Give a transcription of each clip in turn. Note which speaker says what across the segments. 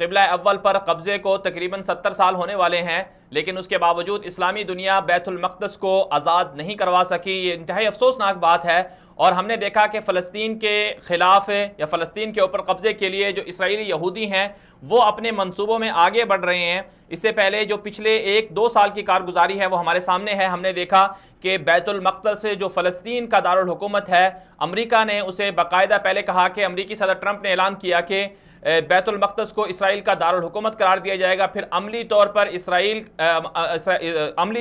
Speaker 1: قبلہ اول پر قبضے کو تقریباً 70 سال ہونے والے ہیں، لیکن اس کے باوجود اسلامی دنیا بیت المقدس کو آزاد نہیں کروا سکی۔ یہ انتہائی افسوسناک بات ہے، اور ہم نے دیکھا کہ فلسطین کے خلاف یا فلسطین کے اوپر قبضے کے لیے جو اسرائیلی یہودی ہیں وہ اپنے منصوبوں میں آگے بڑھ رہے ہیں۔ اس سے پہلے جو پچھلے 1-2 سال کی کارگزاری ہے وہ ہمارے سامنے ہے۔ ہم نے دیکھا کہ بیت المقدس جو فلسطین کا دارالحکومت ہے، امریکہ نے اسے باقاعدہ پہلے کہا کہ امریکی صدر ٹرمپ نے اعلان کیا کہ بیت المقدس کو اسرائیل کا دارالحکومت قرار دیا جائے گا، پھر عملی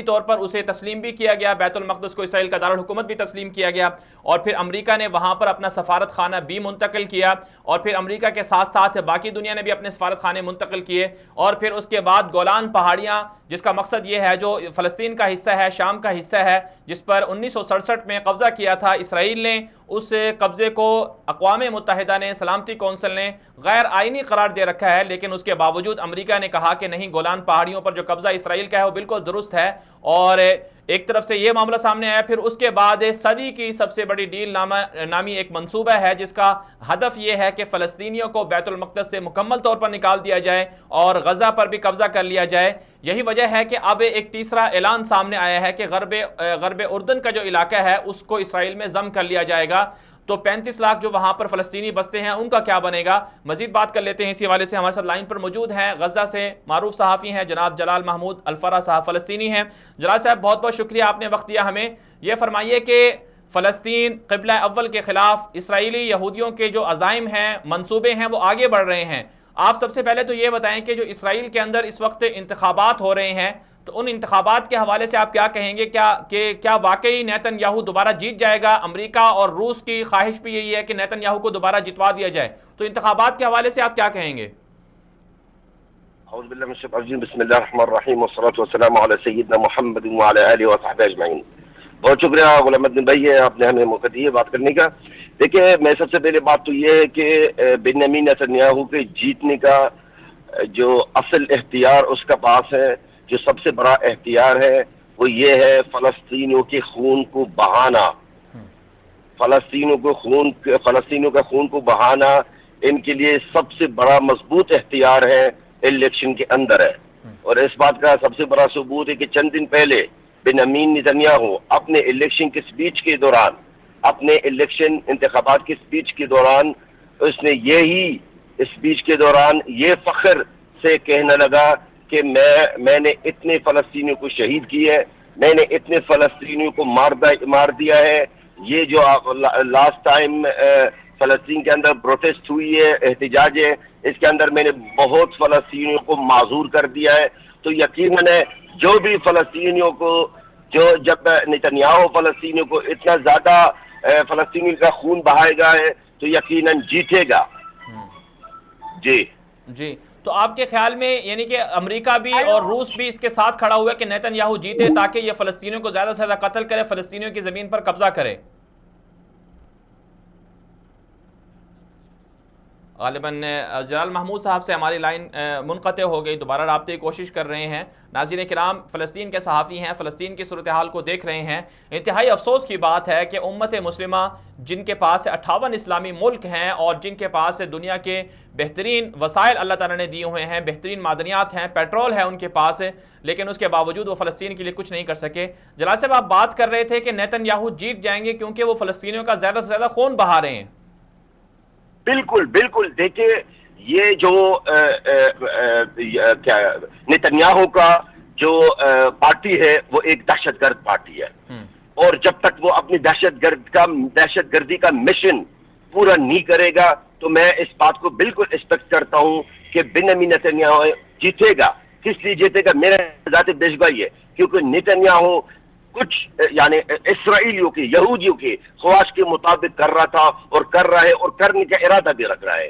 Speaker 1: طور پر اسے تسلیم بھی کیا گیا، بیت المقدس کو اسرائیل کا دارالحکومت بھی تسلیم کیا گیا، اور پھر امریکہ نے وہاں پر اپنا سفارت خانہ بھی منتقل کیا، اور پھر امریکہ کے ساتھ ساتھ باقی دنیا نے بھی اپنے سفارت خانے منتقل کیے، اور پھر اس کے بعد گولان پہاڑیاں، جس کا مقصد یہ ہے جو فلسطین کا حصہ ہے، شام کا حصہ ہے، جس پر 1967 میں قبضہ کیا تھا اسرائیل نے، اس قبضے کو اقوام متحدہ نے، سلامتی کونسل نے غیر آئینی قرار دے رکھا ہے، لیکن اس کے باوجود امریکہ نے کہا کہ نہیں، گولان پہاڑیوں پر جو قبضہ اسرائیل کا ہے وہ بالکل درست ہے، اور ایک طرف سے یہ معاملہ سامنے آیا۔ پھر اس کے بعد صدی کی سب سے بڑی ڈیل نامی ایک منصوبہ ہے جس کا ہدف یہ ہے کہ فلسطینیوں کو بیت المقدس سے مکمل طور پر نکال دیا جائے اور غزہ پر بھی قبضہ کر لیا جائے۔ یہی وجہ ہے کہ اب ایک تیسرا اعلان سامنے آیا ہے کہ غرب اردن کا جو علاقہ ہے اس کو اسرائیل میں ضم کر لیا جائے گا۔ تو 35 لاکھ جو وہاں پر فلسطینی بستے ہیں ان کا کیا بنے گا؟ مزید بات کر لیتے ہیں اسی حوالے سے۔ ہمارے ساتھ لائن پر موجود ہیں غزہ سے معروف صحافی ہیں جناب جلال محمود الفرا صاحب، فلسطینی ہیں۔ جلال صاحب، بہت بہت شکریہ، آپ نے وقت دیا ہمیں۔ یہ فرمائیے کہ فلسطین قبلہ اول کے خلاف اسرائیلی یہودیوں کے جو عزائم ہیں، منصوبے ہیں، وہ آگے بڑھ رہے ہیں۔ آپ سب سے پہلے تو یہ بتائیں کہ جو اسرائیل کے اندر اس وقت انتخابات ہو رہے ہیں، تو ان انتخابات کے حوالے سے آپ کیا کہیں گے؟ کیا واقعی نیتن یاہو دوبارہ جیت جائے گا؟ امریکہ اور روس کی خواہش بھی یہی ہے کہ نیتن یاہو کو دوبارہ جتوا دیا جائے، تو انتخابات کے حوالے سے آپ کیا کہیں گے؟
Speaker 2: اعوذ باللہ من الشیطان الرجیم، بسم اللہ الرحمن الرحیم، والصلاة والسلام علی سیدنا محمد وعلی آلہ وصحبہ اجمعین۔ بہت شکریہ غلام الدین بھائی، آپ نے ہمیں موقع دیا بات کرنے کا۔ دیکھیں، میں سب سے پہلے بات تو یہ ہے کہ بنیامین نیتن یاہو کے جیتنے کا جو اصل اختیار اس کا پاس ہے، جو سب سے بڑا اختیار ہے، وہ یہ ہے فلسطینیوں کے خون کو بہانا۔ فلسطینیوں کا خون کو بہانا ان کے لیے سب سے بڑا مضبوط اختیار ہے، الیکشن کے اندر ہے۔ اور اس بات کا سب سے بڑا ثبوت ہے کہ چند دن پہلے بنیامین نیتن یاہو اپنے الیکشن کی سپیچ کے دوران، اپنے الیکشن انتخابات کی سپیچ کے دوران، اس نے یہی سپیچ کے دوران یہ فخر سے کہنے لگا کہ میں نے اتنے فلسطینیوں کو شہید کیے، میں نے اتنے فلسطینیوں کو مار دیا ہے۔ یہ جو لاسٹ ٹائم فلسطین کے اندر پروٹیسٹ ہوئی ہے، احتجاج ہے، اس کے اندر میں نے بہت فلسطینیوں کو معذور کر دیا ہے۔ تو یقیناً جو بھی فلسطینیوں کو جب نیتن یاہو فلسطینیوں کو اتنا زیادہ فلسطینیوں کا خون بہائے گا ہے تو یقیناً جیتے گا۔
Speaker 1: جی، تو آپ کے خیال میں یعنی کہ امریکہ بھی اور روس بھی اس کے ساتھ کھڑا ہوا ہے کہ نیتن یاہو جیتے تاکہ یہ فلسطینیوں کو زیادہ سے زیادہ قتل کرے، فلسطینیوں کی زمین پر قبضہ کرے؟ غالباً جلال محمود صاحب سے ہماری لائن منقطع ہو گئی، دوبارہ رابطے کی کوشش کر رہے ہیں۔ ناظرین کرام، فلسطین کے صحافی ہیں، فلسطین کی صورتحال کو دیکھ رہے ہیں۔ انتہائی افسوس کی بات ہے کہ امت مسلمہ جن کے پاس 58 اسلامی ملک ہیں اور جن کے پاس دنیا کے بہترین وسائل اللہ تعالیٰ نے دیے ہوئے ہیں، بہترین معدنیات ہیں، پیٹرول ہے ان کے پاس، لیکن اس کے باوجود وہ فلسطین کے لیے کچھ نہیں کر سکے۔ جلال صاحب، آپ بات کر رہے تھے کہ نیتن یاہو جیت جائیں گے کیونکہ وہ فلسطینیوں کا زیادہ سے زیادہ خون بہا رہے ہیں۔
Speaker 2: بالکل بالکل، دیکھیں یہ جو نیتن یاہو کا جو پارٹی ہے وہ ایک دہشت گرد پارٹی ہے، اور جب تک وہ اپنی دہشت گردی کا مشن پورا نہیں کرے گا تو میں اس بات کو بالکل ایکسپیکٹ کرتا ہوں کہ بنیامین نیتن یاہو جیتے گا۔ کس لیے جیتے گا؟ میرا ذاتی بیشبائی ہے، کیونکہ نیتن یاہو کچھ یعنی اسرائیلیوں کے، یہودیوں کے خواہش کے مطابق کر رہا تھا اور کر رہا ہے اور کرنے کا ارادہ بھی رکھ رہا ہے۔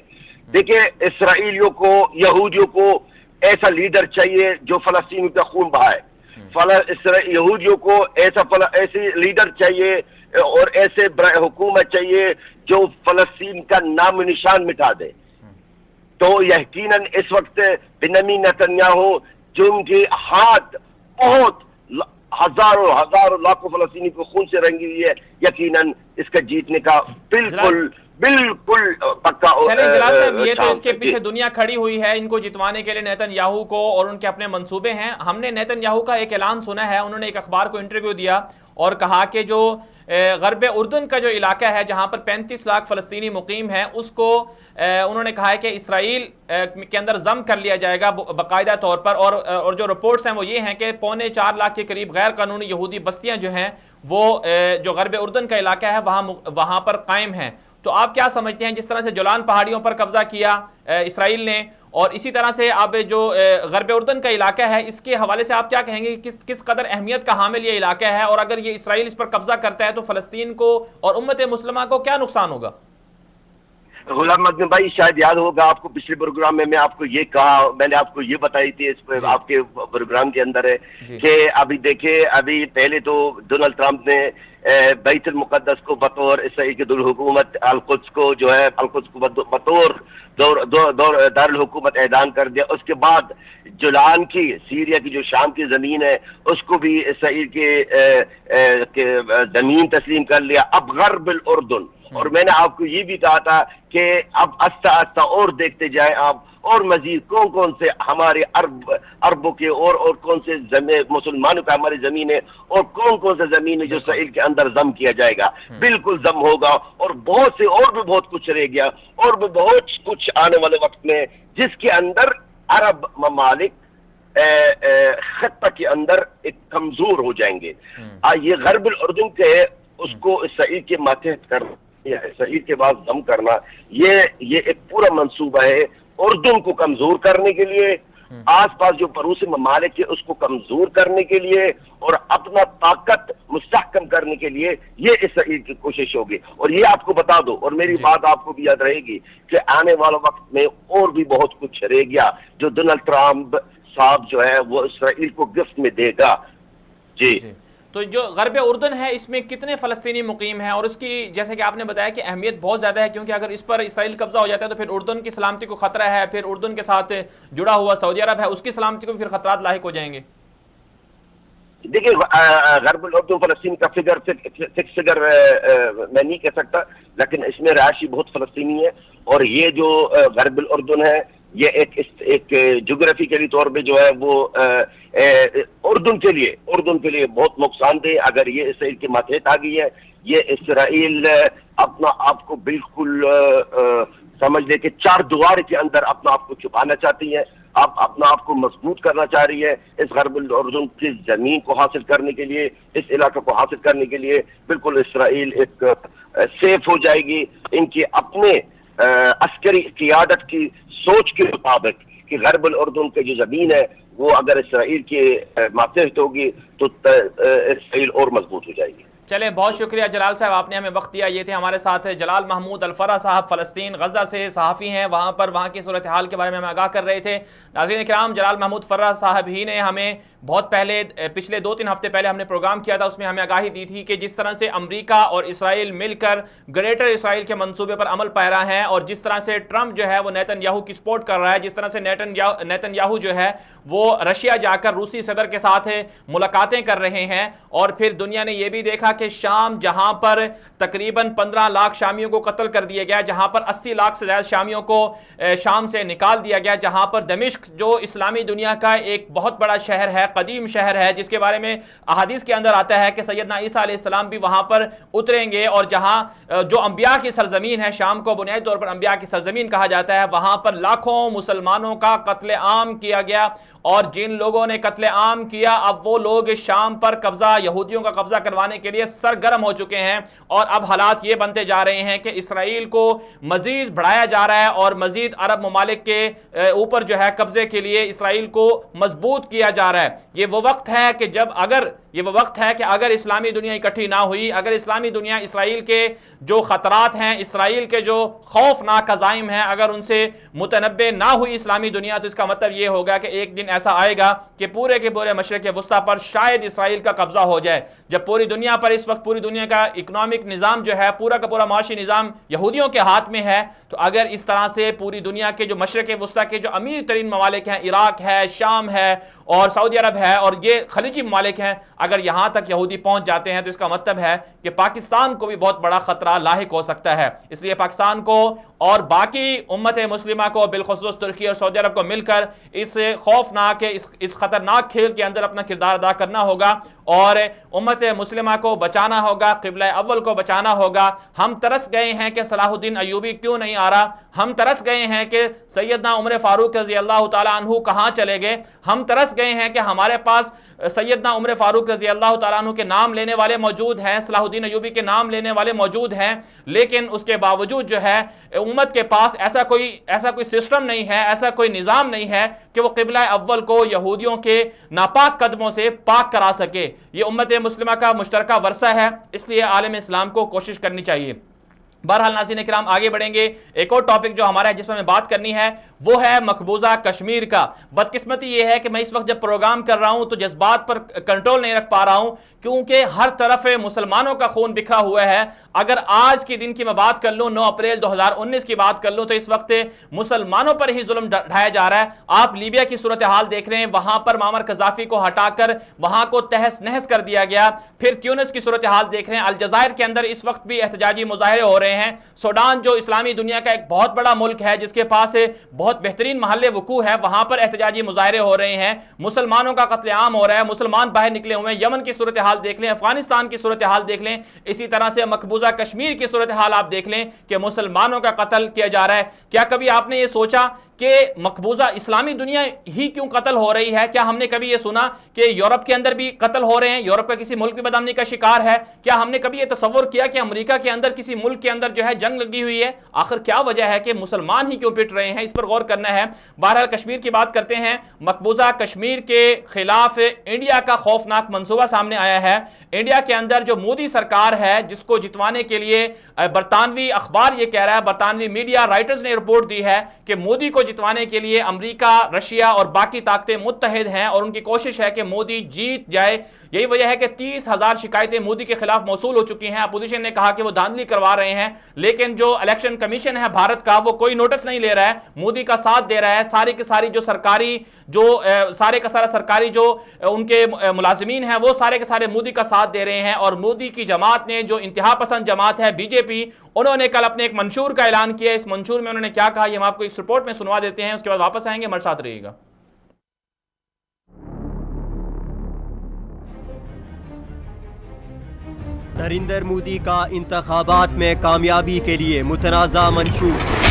Speaker 2: دیکھیں، اسرائیلیوں کو، یہودیوں کو ایسا لیڈر چاہیے جو فلسطینیوں کا خون بہائے، یہودیوں کو ایسے لیڈر چاہیے اور ایسے حکومت چاہیے جو فلسطین کا نام و نشان مٹا دے۔ تو یقیناً اس وقت بنیامین نیتن یاہو جو ان کے ہاتھ بہت ہزاروں لاکھوں فلسطینی کو خون سے رنگی ہوئی ہے، یقیناً اس کا جیتنے کا بالکل بالکل پکا
Speaker 1: چلیں جلال صاحب، یہ تو
Speaker 2: شام
Speaker 1: اس کے
Speaker 2: تک۔
Speaker 1: پیچھے دنیا کھڑی ہوئی ہے ان کو جتوانے کے لیے، نیتن یاہو کو، اور ان کے اپنے منصوبے ہیں۔ ہم نے نیتن یاہو کا ایک اعلان سنا ہے، انہوں نے ایک اخبار کو انٹرویو دیا اور کہا کہ جو غرب اردن کا جو علاقہ ہے جہاں پر 35 لاکھ فلسطینی مقیم ہیں، اس کو انہوں نے کہا ہے کہ اسرائیل کے اندر ضم کر لیا جائے گا باقاعدہ طور پر، اور جو رپورٹس ہیں وہ یہ ہیں کہ 3.25 لاکھ کے قریب غیر قانونی یہودی بستیاں جو ہیں وہ جو غرب اردن کا علاقہ ہے وہاں پر قائم ہیں۔ تو آپ کیا سمجھتے ہیں، جس طرح سے جولان پہاڑیوں پر قبضہ کیا اسرائیل نے، اور اسی طرح سے اب جو غرب اردن کا علاقہ ہے، اس کے حوالے سے آپ کیا کہیں گے کہ کس قدر اہمیت کا حامل یہ علاقہ ہے، اور اگر یہ اسرائیل اس پر قبضہ کرتا ہے تو فلسطین کو اور امت مسلمہ کو کیا نقصان ہوگا؟
Speaker 2: غلام مدنی بھائی، شاید یاد ہوگا آپ کو پچھلے پروگرام میں آپ کو یہ کہا، میں نے آپ کو یہ بتائی تھی اس پر آپ کے پروگرام کے اندر ہے کہ ابھی دیکھیں، ابھی پہلے تو ڈونلڈ ٹرمپ نے بیت المقدس کو بطور اسرائیل کے دارالحکومت القدس کو جو ہے القدس کو بطور دارالحکومت اعلان کر دیا۔ اس کے بعد جولان کی، سیریا کی جو شام کی زمین ہے، اس کو بھی اسرائیل کے زمین تسلیم کر لیا۔ اب غرب الاردن، اور میں نے آپ کو یہ بھی کہا تھا کہ اب آہستہ آہستہ اور دیکھتے جائیں آپ، اور مزید کون کون سے ہمارے عربوں کے اور کون سے مسلمانوں کا ہماری زمین ہے، اور کون سے زمین ہے جو اسرائیل کے اندر ضم کیا جائے گا، بالکل ضم ہوگا، اور بہت سے اور بھی بہت کچھ رہ گیا، اور بھی بہت کچھ آنے والے وقت میں، جس کے اندر عرب ممالک خطہ کے اندر ایک کمزور ہو جائیں گے۔ یہ غرب الاردن کے اس کو اسرائیل کے ماتحت کرنا، اسرائیل کے بعد ضم کرنا، یہ ایک پورا منصوبہ ہے اردن کو کمزور کرنے کے لیے، آس پاس جو پڑوسی ممالک ہے اس کو کمزور کرنے کے لیے، اور اپنا طاقت مستحکم کرنے کے لیے یہ اسرائیل کی کوشش ہوگی۔ اور یہ آپ کو بتا دو، اور میری بات آپ کو بھی یاد رہے گی کہ آنے والا وقت میں اور بھی بہت کچھ رہ گیا جو ڈونلڈ ٹرمپ صاحب جو ہے وہ اسرائیل کو گفٹ میں دے گا۔ جی
Speaker 1: تو جو غرب اردن ہے اس میں کتنے فلسطینی مقیم ہیں، اور اس کی جیسے کہ آپ نے بتایا کہ اہمیت بہت زیادہ ہے، کیونکہ اگر اس پر اسرائیل قبضہ ہو جاتا ہے تو پھر اردن کی سلامتی کو خطرہ ہے، پھر اردن کے ساتھ جڑا ہوا سعودی عرب ہے، اس کی سلامتی کو بھی پھر خطرات لاحق ہو جائیں گے۔
Speaker 2: دیکھیں، غرب الاردن فلسطین کا فکس فگر میں نہیں کہہ سکتا، لیکن اس میں رہائشی بہت فلسطینی ہے، اور یہ جو غرب الاردن ہے یہ ایک جغرافیکلی طور پہ جو ہے وہ اردن کے لیے بہت نقصان دہ، اگر یہ اسرائیل کے ماتحت آ گئی ہے۔ یہ اسرائیل اپنا آپ کو بالکل سمجھ لے کہ چار دیوار کے اندر اپنا آپ کو چھپانا چاہتی ہے، آپ اپنا آپ کو مضبوط کرنا چاہ رہی ہے۔ اس غرب الاردن کی زمین کو حاصل کرنے کے لیے، اس علاقے کو حاصل کرنے کے لیے بالکل اسرائیل ایک سیف ہو جائے گی۔ ان کے اپنے عسکری قیادت کی سوچ کے مطابق کہ غرب الاردن کی جو زمین ہے وہ اگر اسرائیل کے ماتحت ہوگی تو اسرائیل اور مضبوط ہو جائے گی۔
Speaker 1: چلیں، بہت شکریہ جلال صاحب، آپ نے ہمیں وقت دیا۔ یہ تھے ہمارے ساتھ جلال محمود الفرح صاحب، فلسطین غزہ سے صحافی ہیں، وہاں کی صورتحال کے بارے میں ہمیں آگاہ کر رہے تھے۔ ناظرین کرام، جلال محمود فرح صاحب ہی نے ہمیں بہت پہلے، پچھلے 2-3 ہفتے پہلے ہم نے پروگرام کیا تھا، اس میں ہمیں آگاہی دی تھی کہ جس طرح سے امریکہ اور اسرائیل مل کر گریٹر اسرائیل کے منصوبے پر عمل پیرا ہیں، اور جس طرح سے ٹرمپ جو ہے وہ نیتن یاہو کی سپورٹ کر رہا ہے، جس طرح سے نیتن یاہو جو ہے وہ رشیا جا کر روسی صدر کے ساتھ ملاقاتیں کر رہے ہیں، اور پھر دنیا نے یہ بھی دیکھا کہ شام جہاں پر تقریباً 15 لاکھ شامیوں کو قتل کر دیا گیا، جہاں پر 80 لاکھ سے زیادہ شامیوں کو شام سے نکال دیا گیا، جہاں پر دمشق جو اسلامی دنیا کا ایک بہت بڑا شہر ہے، قدیم شہر ہے، جس کے بارے میں احادیث کے اندر آتا ہے کہ سیدنا عیسیٰ علیہ السلام بھی وہاں پر اتریں گے، اور جہاں جو انبیاء کی سرزمین ہے، شام کو بنیادی طور پر انبیاء کی سرزمین کہا جاتا ہے، وہاں پر لاکھوں مسلمانوں کا قتل عام کیا گیا، اور جن لوگوں نے قتل عام کیا اب وہ لوگ شام پر قبضہ، یہودیوں کا قبضہ کروانے کے لیے سرگرم ہو چکے ہیں، اور اب حالات یہ بنتے جا رہے ہیں کہ اسرائیل کو مزید بڑھایا جا رہا ہے، اور مزید عرب ممالک کے اوپر جو ہے قبضے کے لیے اسرائیل کو مضبوط کیا جا رہا ہے۔ یہ وہ وقت ہے کہ اگر اسلامی دنیا اکٹھی نہ ہوئی، اگر اسلامی دنیا اسرائیل کے جو خطرات ہیں، اسرائیل کے جو خوفناک عزائم ہیں، اگر ان سے متنبع نہ ہوئی اسلامی دنیا، تو اس کا مطلب یہ ہوگا کہ ایک دن ایسا آئے گا کہ پورے کے پورے مشرق وسطیٰ پر شاید اسرائیل کا قبضہ ہو جائے۔ جب پوری دنیا پر اس وقت پوری دنیا کا اکنامک نظام جو ہے، پورا کا پورا معاشی نظام یہودیوں کے ہاتھ میں ہے، تو اگر اس طرح سے پوری دنیا کے جو مشرق وسطیٰ کے جو امیر ترین ممالک ہیں، عراق ہے، شام ہے اور سعودی عرب ہے اور یہ خلیجی ممالک ہیں، اگر یہاں تک یہودی پہنچ جاتے ہیں تو اس کا مطلب ہے کہ پاکستان کو بھی بہت بڑا خطرہ لاحق ہو سکتا ہے۔ اس لیے پاکستان کو اور باقی امت مسلمہ کو، بالخصوص ترکی اور سعودی عرب کو مل کر اس خوفناک، اس خطرناک کھیل کے اندر اپنا کردار ادا کرنا ہوگا اور امت مسلمہ کو بچانا ہوگا، قبلہ اول کو بچانا ہوگا۔ ہم ترس گئے ہیں کہ صلاح الدین ایوبی کیوں نہیں آ رہا، ہم ترس گئے ہیں کہ سیدنا عمر فاروق رضی اللہ تعالیٰ عنہ کہاں چلے گئے، ہم ترس گئے ہیں کہ ہمارے پاس سیدنا عمر فاروق رضی اللہ تعالیٰ عنہ کے نام لینے والے موجود ہیں، صلاح الدین ایوبی کے نام لینے والے موجود ہیں، لیکن اس کے باوجود جو ہے امت کے پاس ایسا کوئی سسٹم نہیں ہے، ایسا کوئی نظام نہیں ہے کہ وہ قبلہ اول کو یہودیوں کے ناپاک قدموں سے پاک کرا سکے۔ یہ امت مسلمہ کا مشترکہ ورثہ ہے، اس لیے عالم اسلام کو کوشش کرنی چاہیے۔ بہرحال ناظرین کرام آگے بڑھیں گے۔ ایک اور ٹاپک جو ہمارا ہے جس پر میں بات کرنی ہے وہ ہے مقبوضہ کشمیر کا۔ بدقسمتی یہ ہے کہ میں اس وقت جب پروگرام کر رہا ہوں تو جذبات پر کنٹرول نہیں رکھ پا رہا ہوں، کیونکہ ہر طرف مسلمانوں کا خون بکھرا ہوا ہے۔ اگر آج کے دن کی میں بات کر لوں، 9 اپریل 2019 کی بات کر لوں، تو اس وقت مسلمانوں پر ہی ظلم ڈھایا جا رہا ہے۔ آپ لیبیا کی صورتحال دیکھ رہے ہیں، وہاں پر معمر قذافی کو ہٹا کر وہاں کو تہس نہس کر دیا گیا۔ پھر تیونس کی صورتحال دیکھ رہے ہیں، الجزائر کے اندر اس وقت بھی احتجاجی مظاہرے ہو رہے ہیں۔ سوڈان جو اسلامی دنیا کا ایک بہت بڑا ملک ہے، جس کے پاس بہت بہترین محل وقوع ہے، وہاں پر احتجاجی مظاہرے ہو رہے ہیں، مسلمانوں کا قتل عام ہو رہا ہے، مسلمان باہر نکلے ہوئے ہیں۔ یمن کی صورتحال دیکھ لیں، افغانستان کی صورتحال دیکھ لیں، اسی طرح سے مقبوضہ کشمیر کی صورتحال آپ دیکھ لیں کہ مسلمانوں کا قتل کیا جا رہا ہے۔ کیا کبھی آپ نے یہ سوچا کہ مقبوضہ اسلامی دنیا ہی کیوں قتل ہو رہی ہے؟ کیا ہم نے کبھی یہ سنا کہ یورپ کے اندر بھی قتل ہو رہے ہیں، یورپ کا کسی ملک بھی بدامنی کا شکار ہے؟ کیا ہم نے کبھی یہ تصور کیا کہ امریکہ کے اندر کسی ملک کے اندر جو ہے جنگ لگی ہوئی ہے؟ آخر کیا وجہ ہے کہ مسلمان ہی کیوں پٹ رہے ہیں؟ اس پر غور کرنا ہے۔ بہرحال کشمیر کی بات کرتے ہیں۔ مقبوضہ کشمیر کے خلاف انڈیا کا خوفناک منصوبہ سامنے آیا ہے۔ انڈیا کے اندر جو مودی سرکار ہے، جس کو جتوانے کے لیے برطانوی اخبار یہ کہہ رہا ہے، برطانوی میڈیا رائٹرز نے رپورٹ دی ہے کہ مودی کو جتوانے کے لیے امریکہ، رشیا اور باقی طاقتیں متحد ہیں اور ان کی کوشش ہے کہ مودی جیت جائے۔ یہی وجہ ہے کہ 30,000 شکایتیں مودی کے خلاف موصول ہو چکی ہیں۔ اپوزیشن نے کہا کہ وہ دھاندلی کروا رہے ہیں، لیکن جو الیکشن کمیشن ہے بھارت کا، وہ کوئی نوٹس نہیں لے رہا ہے، مودی کا ساتھ دے رہا ہے۔ ساری کی ساری جو سرکاری سارے کا سارا سرکاری جو ان کے ملازمین ہیں، وہ سارے کے سارے مودی کا ساتھ دے رہے ہیں۔ اور مودی کی جماعت نے، جو انتہا پسند جماعت ہے BJP، انہوں نے کل اپنے ایک منشور کا اعلان کیا۔ اس منشور میں انہوں نے کیا کہا یہ ہم آپ کو اس رپورٹ میں سنوا دیتے ہیں، اس کے بعد واپس آئیں گے، ہمارے ساتھ رہیے گا۔
Speaker 3: نریندر مودی کا انتخابات میں کامیابی کے لیے متنازع منشور۔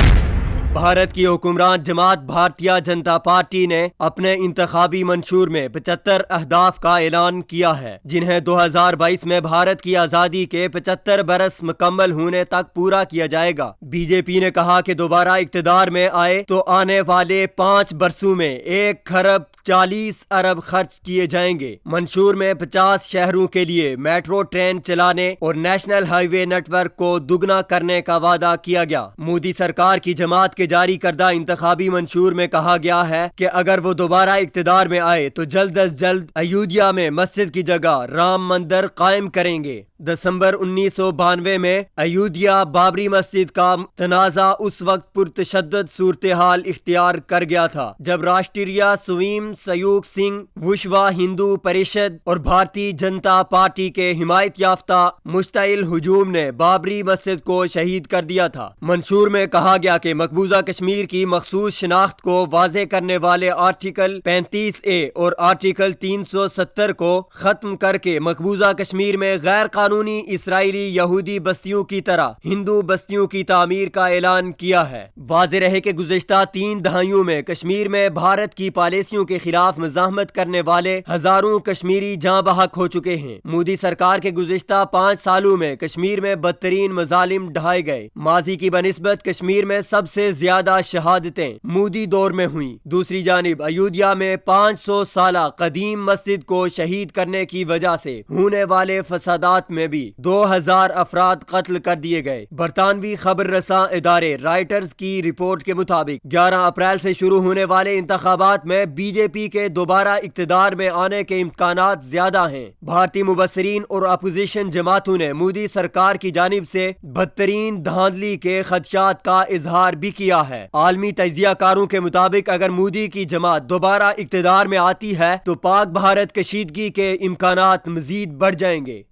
Speaker 3: بھارت کی حکمران جماعت بھارتیہ جنتا پارٹی نے اپنے انتخابی منشور میں 75 اہداف کا اعلان کیا ہے، جنہیں 2022 میں بھارت کی آزادی کے 75 برس مکمل ہونے تک پورا کیا جائے گا۔ BJP نے کہا کہ دوبارہ اقتدار میں آئے تو آنے والے 5 برسوں میں 1,40 ارب خرچ کیے جائیں گے۔ منشور میں 50 شہروں کے لیے میٹرو ٹرین چلانے اور نیشنل ہائی وے نیٹ ورک کو دگنا کرنے کا وعدہ کیا گیا۔ مودی سرکار کی جماعت کے جاری کردہ انتخابی منشور میں کہا گیا ہے کہ اگر وہ دوبارہ اقتدار میں آئے تو جلد از جلد ایودھیا میں مسجد کی جگہ رام مندر قائم کریں گے۔ دسمبر 1992 میں ایودھیا بابری مسجد کا تنازع اس وقت پرتشدد صورتحال اختیار کر گیا تھا جب راشٹریہ سویم سیوک سنگھ، وشوا ہندو پریشد اور بھارتی جنتا پارٹی کے حمایت یافتہ مشتعل ہجوم نے بابری مسجد کو شہید کر دیا تھا۔ منشور میں کہا گیا کہ مقبوضہ کشمیر کی مخصوص شناخت کو واضح کرنے والے آرٹیکل 35A اور آرٹیکل 370 کو ختم کر کے مقبوضہ کشمیر میں غیر قانونی اسرائیلی یہودی بستیوں کی طرح ہندو بستیوں کی تعمیر کا اعلان کیا ہے۔ واضح رہے کہ گزشتہ 3 دہائیوں میں کشمیر میں بھارت کی پالیسیوں کے خلاف مزاحمت کرنے والے ہزاروں کشمیری جاں بحق ہو چکے ہیں۔ مودی سرکار کے گزشتہ 5 سالوں میں کشمیر میں بدترین مظالم ڈھائے گئے۔ ماضی کی بنسبت کشمیر میں سب سے زیادہ شہادتیں مودی دور میں ہوئیں۔ دوسری جانب ایودھیا میں 500 سالہ قدیم مسجد کو شہید کرنے کی وجہ سے ہونے والے فسادات میں بھی 2000 افراد قتل کر دیے گئے۔ برطانوی خبر رساں ادارے رائٹرز کی رپورٹ کے مطابق 11 اپریل سے شروع ہونے والے انتخابات میں بی جے پی کے دوبارہ اقتدار میں آنے کے امکانات زیادہ ہیں۔ بھارتی مبصرین اور اپوزیشن جماعتوں نے مودی سرکار کی جانب سے بدترین دھاندلی کے خدشات کا اظہار بھی کیا ہے۔ عالمی تجزیہ کاروں کے مطابق اگر مودی کی جماعت دوبارہ اقتدار میں آتی ہے تو پاک بھارت کشیدگی کے امکانات مزید بڑھ جائیں گے۔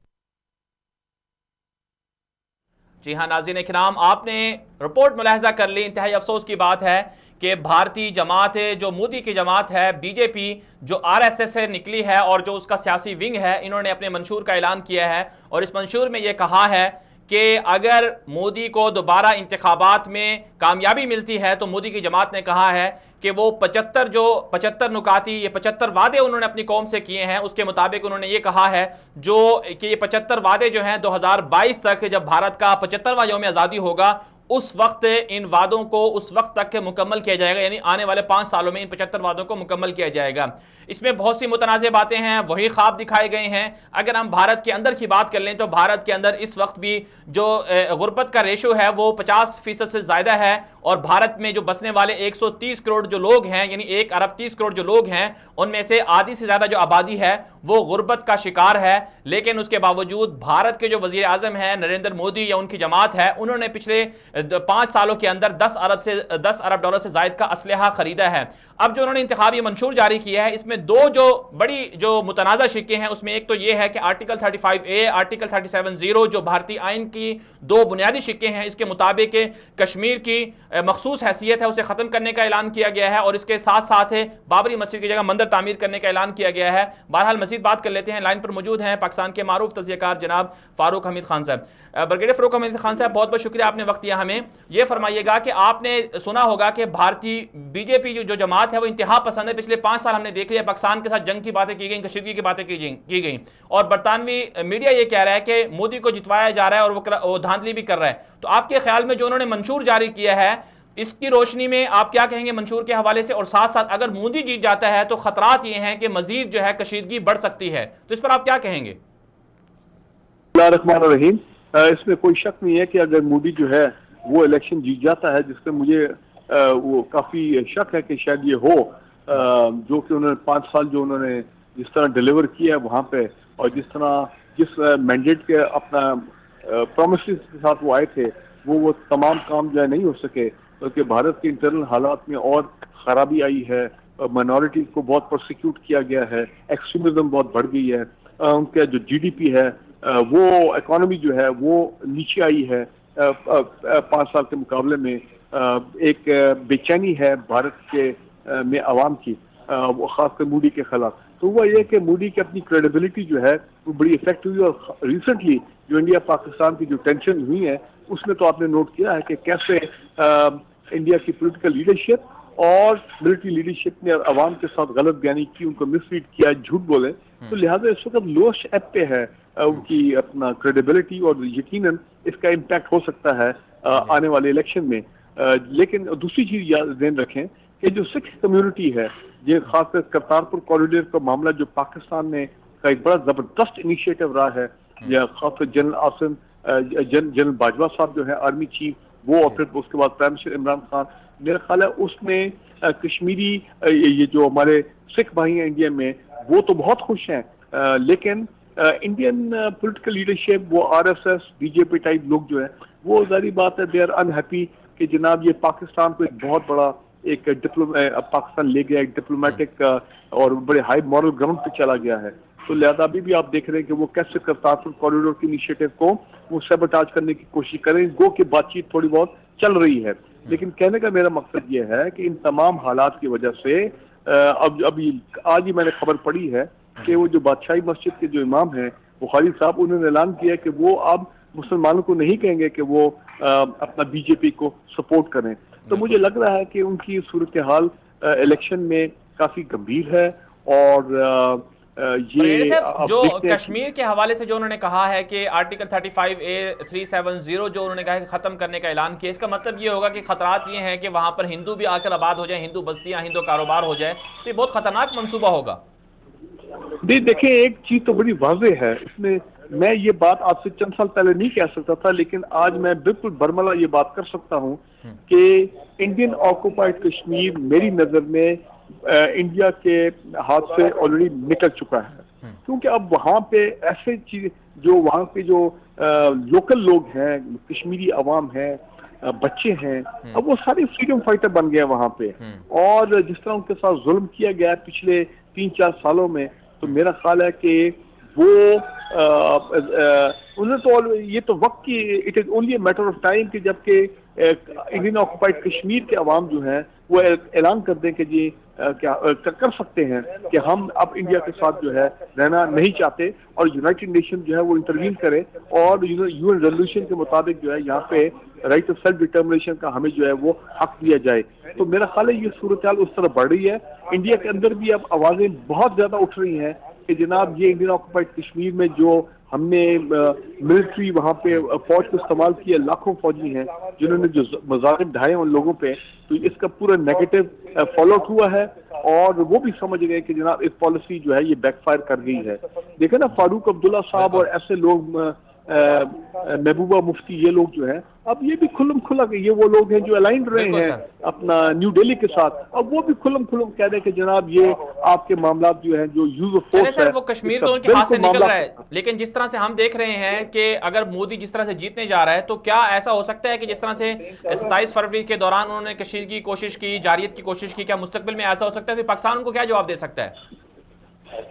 Speaker 1: جی ہاں ناظرین کرام، آپ نے رپورٹ ملاحظہ کر لی۔ انتہائی افسوس کی بات ہے کہ بھارتی جماعت ہے، جو مودی کی جماعت ہے، بی جے پی، جو آر ایس ایس سے نکلی ہے اور جو اس کا سیاسی ونگ ہے، انہوں نے اپنے منشور کا اعلان کیا ہے اور اس منشور میں یہ کہا ہے کہ اگر مودی کو دوبارہ انتخابات میں کامیابی ملتی ہے تو مودی کی جماعت نے کہا ہے کہ وہ 75 نکاتی، یہ 75 وعدے انہوں نے اپنی قوم سے کیے ہیں، اس کے مطابق انہوں نے یہ کہا ہے کہ یہ 75 وعدے جو ہیں 2022 تک، جب بھارت کا 75واں یوم آزادی ہوگا، اس وقت ان وعدوں کو اس وقت تک مکمل کیا جائے گا، یعنی آنے والے 5 سالوں میں ان 75 وعدوں کو مکمل کیا جائے گا۔ اس میں بہت سی متنازع باتیں ہیں، وہی خواب دکھائے گئے ہیں۔ اگر ہم بھارت کے اندر کی بات کر لیں تو بھارت کے اندر اس وقت بھی جو غربت کا ریشو ہے وہ 50% سے زیادہ ہے، اور بھارت میں جو بسنے والے 130 کروڑ جو لوگ ہیں، یعنی 1 ارب 30 کروڑ جو لوگ ہیں، ان میں سے آدھی سے زیادہ جو آبادی ہے وہ غربت کا شکار ہے۔ لیکن اس کے باوجود بھارت کے جو وزیر اعظم ہیں نریندر مودی یا ان کی جماعت ہے، انہوں نے پچھلے 5 سالوں کے اندر 10 ارب ڈالر سے زائد کا اسلحہ خریدا ہے۔ اب جو انہوں نے انتخابی منشور جاری کیا ہے، اس میں 2 جو بڑی جو متنازع شقیں ہیں، اس میں ایک تو یہ ہے کہ آرٹیکل 35A، آرٹیکل 37(0) جو بھارتی آئین کی 2 بنیادی شقیں ہیں، اس کے مطابق کشمیر کی مخصوص حیثیت ہے اسے ختم کرنے کا اعلان کیا گیا ہے، اور اس کے ساتھ ساتھ بابری مسجد کی جگہ مندر تعمیر کرنے کا اعلان کیا گیا ہے۔ بہرحال مزید بات کر لیتے ہیں، لائن پر موجود ہیں پاکستان کے معروف تجزیہ کار جناب فاروق حمید خان صاحب۔ بریگیڈیئر فاروق حمید خان صاحب، بہت بہت شکریہ، آپ نے وقت دیا ہمیں۔ یہ فرمائیے گا کہ آپ نے سنا ہوگا کہ بھارتی بی جے پی جو جماعت ہے وہ انتہا پسند ہے۔ پچھلے 5 سال ہم نے دیکھ لیا پاکستان کے ساتھ جنگ کی باتیں کی گئیں، کشیدگی کی باتیں کی گئیں، اور برطانوی میڈیا یہ کہہ رہا ہے کہ مودی کو جتوایا جا رہا ہے اور وہ دھاندلی بھی کر رہا ہے۔ تو آپ کے خیال میں جو انہوں نے منشور جاری کیا ہے، اس کی روشنی میں آپ کیا کہیں گے منشور کے حوالے سے، اور ساتھ ساتھ اگر مودی جیت جاتا ہے تو خطرات یہ ہیں کہ مزید جو ہے کشیدگی بڑھ سکتی ہے، تو اس پر آپ کیا کہیں گے؟
Speaker 4: بسم اللہ الرحمن الرحیم۔ اس میں کوئی شک نہیں ہے کہ اگر مودی جو ہے وہ الیکشن جیت جاتا ہے، جس سے مجھے وہ کافی شک ہے کہ شاید یہ ہو، جو کہ انہوں نے 5 سال جو انہوں نے جس طرح ڈیلیور کیا ہے وہاں پہ، اور جس مینڈیٹ کے اپنا پرومسز کے ساتھ وہ آئے تھے، وہ تمام کام جو ہے نہیں ہو سکے، کیونکہ بھارت کے انٹرنل حالات میں اور خرابی آئی ہے، مائنورٹیز کو بہت پرسیکیوٹ کیا گیا ہے، ایکسٹریمزم بہت بڑھ گئی ہے، ان کا جو جی ڈی پی ہے وہ اکانومی جو ہے وہ نیچے آئی ہے 5 سال کے مقابلے میں، ایک بے چینی ہے بھارت کے میں عوام کی، وہ خاص کر مودی کے خلاف۔ تو وہ یہ کہ مودی کی اپنی کریڈیبلٹی جو ہے وہ بڑی افیکٹ ہوئی، اور ریسنٹلی جو انڈیا پاکستان کی جو ٹینشن ہوئی ہے اس میں تو آپ نے نوٹ کیا ہے کہ کیسے انڈیا کی پولیٹیکل لیڈرشپ اور ملٹری لیڈرشپ نے عوام کے ساتھ غلط بیانی کی، ان کو مس ریڈ کیا، جھوٹ بولے، تو لہٰذا اس وقت لوسٹ ایپ پہ ہے ان کی اپنا کریڈیبلٹی، اور یقیناً اس کا امپیکٹ ہو سکتا ہے آنے والے الیکشن میں۔ لیکن دوسری چیز ذہن رکھیں کہ جو سکھ کمیونٹی ہے، یہ خاص کر کرتارپور کوریڈور کا معاملہ جو پاکستان میں کا ایک بڑا زبردست انیشیٹو رہا ہے، یا خاص کر جنرل باجوہ صاحب جو ہے آرمی چیف، وہ اور پھر اس کے بعد پرائم منسٹر عمران خان، میرا خیال ہے اس میں کشمیری یہ جو ہمارے سکھ بھائی ہیں انڈیا میں وہ تو بہت خوش ہیں، لیکن انڈین پولیٹیکل لیڈرشپ، وہ R S S B J P type لوگ جو ہیں، وہ ظاہری بات ہے دے آر انہیپی کہ جناب یہ پاکستان کو ایک بہت بڑا ایک پاکستان لے گیا، ایک ڈپلومیٹک اور بڑے ہائی مورل گراؤنڈ پہ چلا گیا ہے۔ تو لہٰذا ابھی بھی آپ دیکھ رہے ہیں کہ وہ کیسے کرتارپور کوریڈور کی انیشیٹو کو وہ سیبوٹاج کرنے کی کوشش کریں، گو کہ بات چیت تھوڑی بہت چل رہی ہے، لیکن کہنے کا میرا مقصد یہ ہے کہ ان تمام حالات کی وجہ سے ابھی آج ہی میں نے خبر پڑھی ہے کہ وہ جو بادشاہی مسجد کے جو امام ہیں بخاری صاحب، انہوں نے اعلان کیا کہ وہ اب مسلمانوں کو نہیں کہیں گے کہ وہ اپنا بی جے پی کو سپورٹ کریں۔ تو مجھے لگ رہا ہے کہ ان کی صورتحال الیکشن میں کافی گمبھیر ہے، اور یہ
Speaker 1: جو کشمیر کے حوالے سے جو انہوں نے کہا ہے کہ آرٹیکل 35A370 جو انہوں نے کہا ہے کہ ختم کرنے کا اعلان کیا، اس کا مطلب یہ ہوگا کہ خطرات یہ ہیں کہ وہاں پر ہندو بھی آ کر آباد ہو جائیں، ہندو بستیاں، ہندو کاروبار ہو جائے، تو یہ بہت خطرناک منصوبہ ہوگا۔
Speaker 4: دیکھیں ایک چیز تو بڑی واضح ہے اس میں یہ بات آپ سے چند سال پہلے نہیں کہہ سکتا تھا، لیکن آج میں بالکل برملا یہ بات کر سکتا ہوں کہ انڈین آکوپائڈ کشمیر میری نظر میں انڈیا کے ہاتھ سے آلریڈی نکل چکا ہے، کیونکہ اب وہاں پہ ایسے چیز جو وہاں پہ جو لوکل لوگ ہیں، کشمیری عوام ہیں، بچے ہیں، اب وہ سارے فریڈم فائٹر بن گئے وہاں پہ، اور جس طرح ان کے ساتھ ظلم کیا گیا پچھلے 3-4 سالوں میں، تو میرا خیال ہے کہ وہ انہیں تو یہ تو وقت کی it is only a matter of time کہ جب کہ انڈین آکوپائڈ کشمیر کے عوام جو ہیں وہ اعلان کر دیں کہ جی کیا کر سکتے ہیں کہ ہم اب انڈیا کے ساتھ جو ہے رہنا نہیں چاہتے، اور یونائٹڈ نیشن جو ہے وہ انٹروین کرے اور یو این ریزولوشن کے مطابق جو ہے یہاں پہ رائٹ آف سیلف ڈٹرمنیشن کا ہمیں جو ہے وہ حق دیا جائے۔ تو میرا خیال ہے یہ صورتحال اس طرح بڑھ رہی ہے، انڈیا کے اندر بھی اب آوازیں بہت زیادہ اٹھ رہی ہیں کہ جناب یہ انڈین آکوپائڈ کشمیر میں جو ہم نے ملٹری وہاں پہ فوج کو استعمال کیا، لاکھوں فوجی ہیں جنہوں نے جو مظاہر ڈھائے ان لوگوں پہ، تو اس کا پورا نیگیٹو فالو آؤٹ ہوا ہے، اور وہ بھی سمجھ گئے کہ جناب اس پالیسی جو ہے یہ بیک فائر کر گئی ہے۔ دیکھیں نا فاروق عبداللہ صاحب اور ایسے لوگ، محبوبہ مفتی، یہ لوگ جو ہیں اب یہ بھی کھلم کھلا کہ یہ وہ لوگ ہیں جو الائنڈ رہے ہیں اپنا نیو دہلی کے ساتھ، اب وہ بھی کھلم کھلم کہہ رہے ہیں کہ جناب یہ آپ کے معاملات جو ہیں جو یوز آف فورس ہے،
Speaker 1: وہ کشمیر تو ان کے ہاتھ سے نکل رہا ہے، لیکن جس طرح سے ہم دیکھ رہے ہیں کہ اگر مودی جس طرح سے جیتنے جا رہا ہے تو کیا ایسا ہو سکتا ہے کہ جس طرح سے 27 فروری کے دوران انہوں نے کشمیر کی کوشش کی، جاریت کی کوشش کی، کیا مستقبل میں ایسا ہو سکتا ہے؟ پھر پاکستان ان کو کیا جواب دے سکتا ہے؟